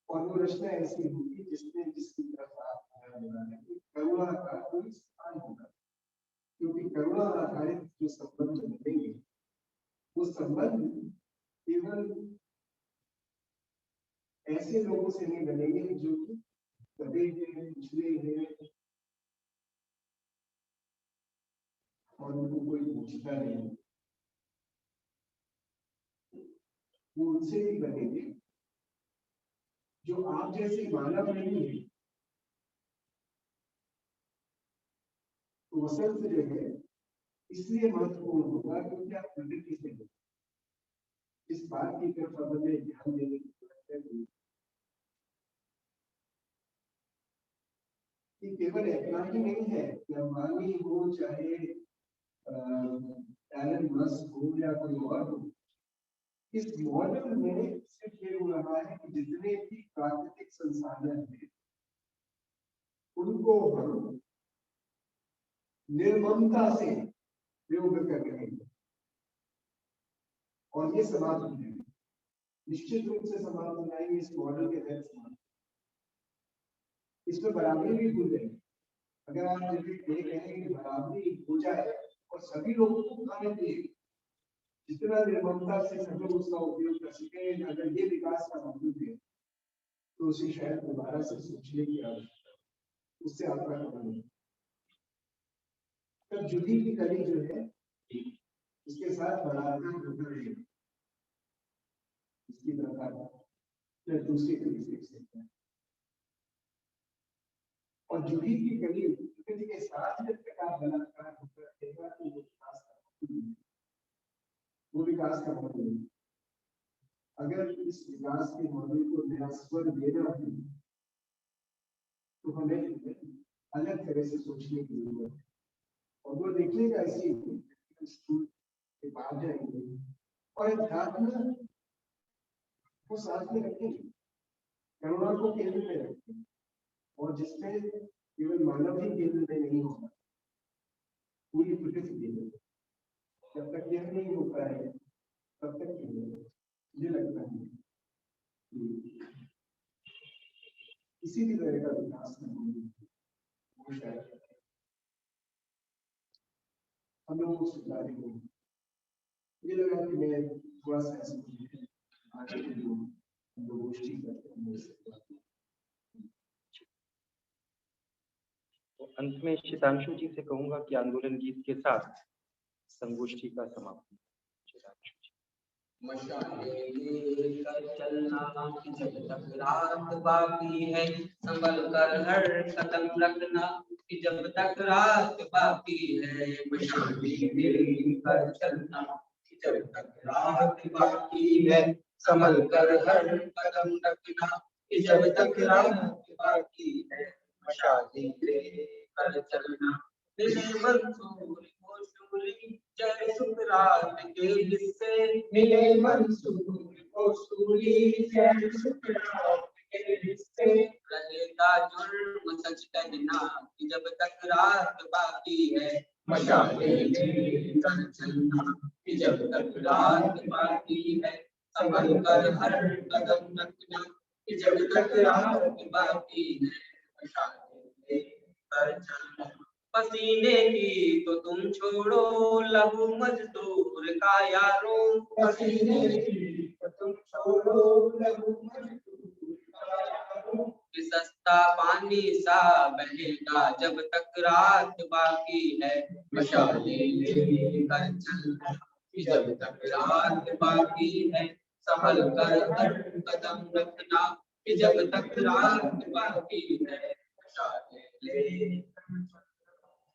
और वो रचना ऐसी होगी जिसमें जिसकी तरफ आप ध्यान देना है, करुणा का कोई स्थान होगा, क्योंकि करुणा आधारित जो संबंध बनेंगे वो संबंध केवल ऐसे लोगों से नहीं बनेंगे जो कि कभी पिछले हैं और उनको कोई पूछता नहीं, वो उनसे भी बनेंगे जो आप जैसे मानव नहीं है। तो वसंत जो है इसलिए महत्वपूर्ण होगा क्योंकि आप प्रकृति से हो। इस बात की तरफ हमें ध्यान देने की जरूरत है कि केवल इतना ही नहीं है कि अंबानी हो चाहे एलन मस्क हो या कोई और हो, इस मॉडल में सिर्फ ये हो रहा है कि जितने भी प्राकृतिक संसाधन हैं उनको हम निर्ममता से प्रयोग कर रहे हैं और ये समाप्त हो जाएंगे, निश्चित रूप से समाप्त हो जाएंगे। इस मॉडल के तहत समाप्त, इसमें बराबरी भी भूल जाएंगे। अगर आप ये कहेंगे कि बराबरी हो जाए और सभी लोगों को खाने दिए जितना निर्ममता से सब लोग उसका उपयोग कर सके, अगर ये विकास का मौजूद है तो उसे शायद दोबारा से सोचने की आवश्यकता है, उससे आपका खबर नहीं। तब जूही की कली जो है उसके साथ बलात्कार होता है, इसकी प्रकार फिर दूसरी कली देख सकते हैं। और जूही की कली के साथ जब प्रकार बलात्कार होता रहेगा तो वो विकास का मॉडल है। अगर इस विकास के मॉडल को नया स्वर देना है तो हमें अलग तरह से सोचने की जरूरत है। और वो देखने का ऐसे स्कूल के बाहर जाएंगे और अध्यात्म को साथ में रखेंगे, करुणा को केंद्र में रखेंगे, और जिसमें केवल मानव ही केंद्र में नहीं होगा, पूरी प्रकृति केंद्र में। जब तक यह नहीं होता है तब तक मुझे लगता है किसी भी तरह का विकास नहीं होगा, हम लोगों को स्वीकार नहीं होगा। मुझे लगा कि मैं थोड़ा सा ऐसे आज के जो गोष्ठी करते हैं। तो अंत में शीतांशु जी से कहूंगा कि आंदोलन गीत के साथ संगोष्ठी का समापन। मशाले लेकर चलना जब तक रात बाकी है, संभल कर हर कदम रखना कि जब तक रात बाकी है। मशाले लेकर चलना जब तक रात बाकी है, संभल कर हर कदम रखना कि जब तक रात बाकी है। मशाले लेकर चलना मिले मंसूर को सूरी जय सुकरात के हिस्से, मिले मंसूर को सूरी जय सुकरात के हिस्से। रहेगा जुर्म सच कहना कि जब तक रात बाकी है। मशाले लेकर चलना कि जब तक रात बाकी है, संभल कर हर कदम रखना कि जब तक रात बाकी है। मशाले लेकर चलना पसीने की तो तुम छोड़ो लहू मजदूर का यारों, पसीने की तो तुम छोड़ो लहू मजदूर का यारों। कि सस्ता पानी सा बहेगा जब तक रात बाकी है। मशाले लेकर चलना कि जब तक रात बाकी है, संभल कर हर कदम रखना कि जब तक रात बाकी है। मशाले लेकर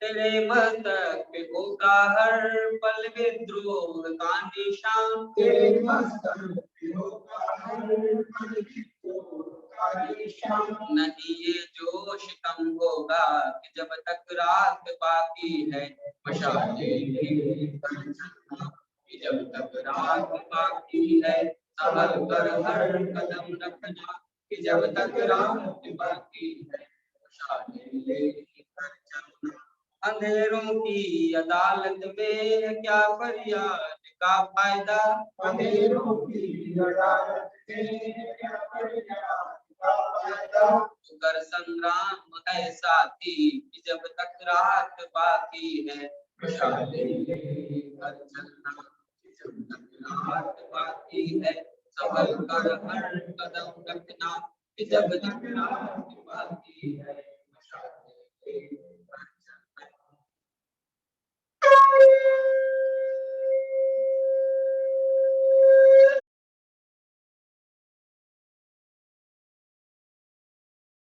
तेरे मस्तक पे होगा हर पल विद्रोह का निशान, तेरे मस्तक पे होगा हर पल विद्रोह का निशान। नहीं ये जोश कम होगा कि जब तक रात बाकी है। मशाले लेकर चलना कि जब तक रात बाकी है, संभल कर हर कदम रखना कि जब तक रात बाकी है। मशाले लेकर चलना अंधेरों की अदालत में क्या फरियाद का फायदा, अंधेरों की अदालत में क्या फरियाद का फायदा। कर संग्राम है साथी कि जब तक रात बाकी है। मशाले लेकर चलना कि जब तक रात बाकी है, संभल कर हर कदम रखना कि जब तक रात बाकी है। मशाले लेकर चलना।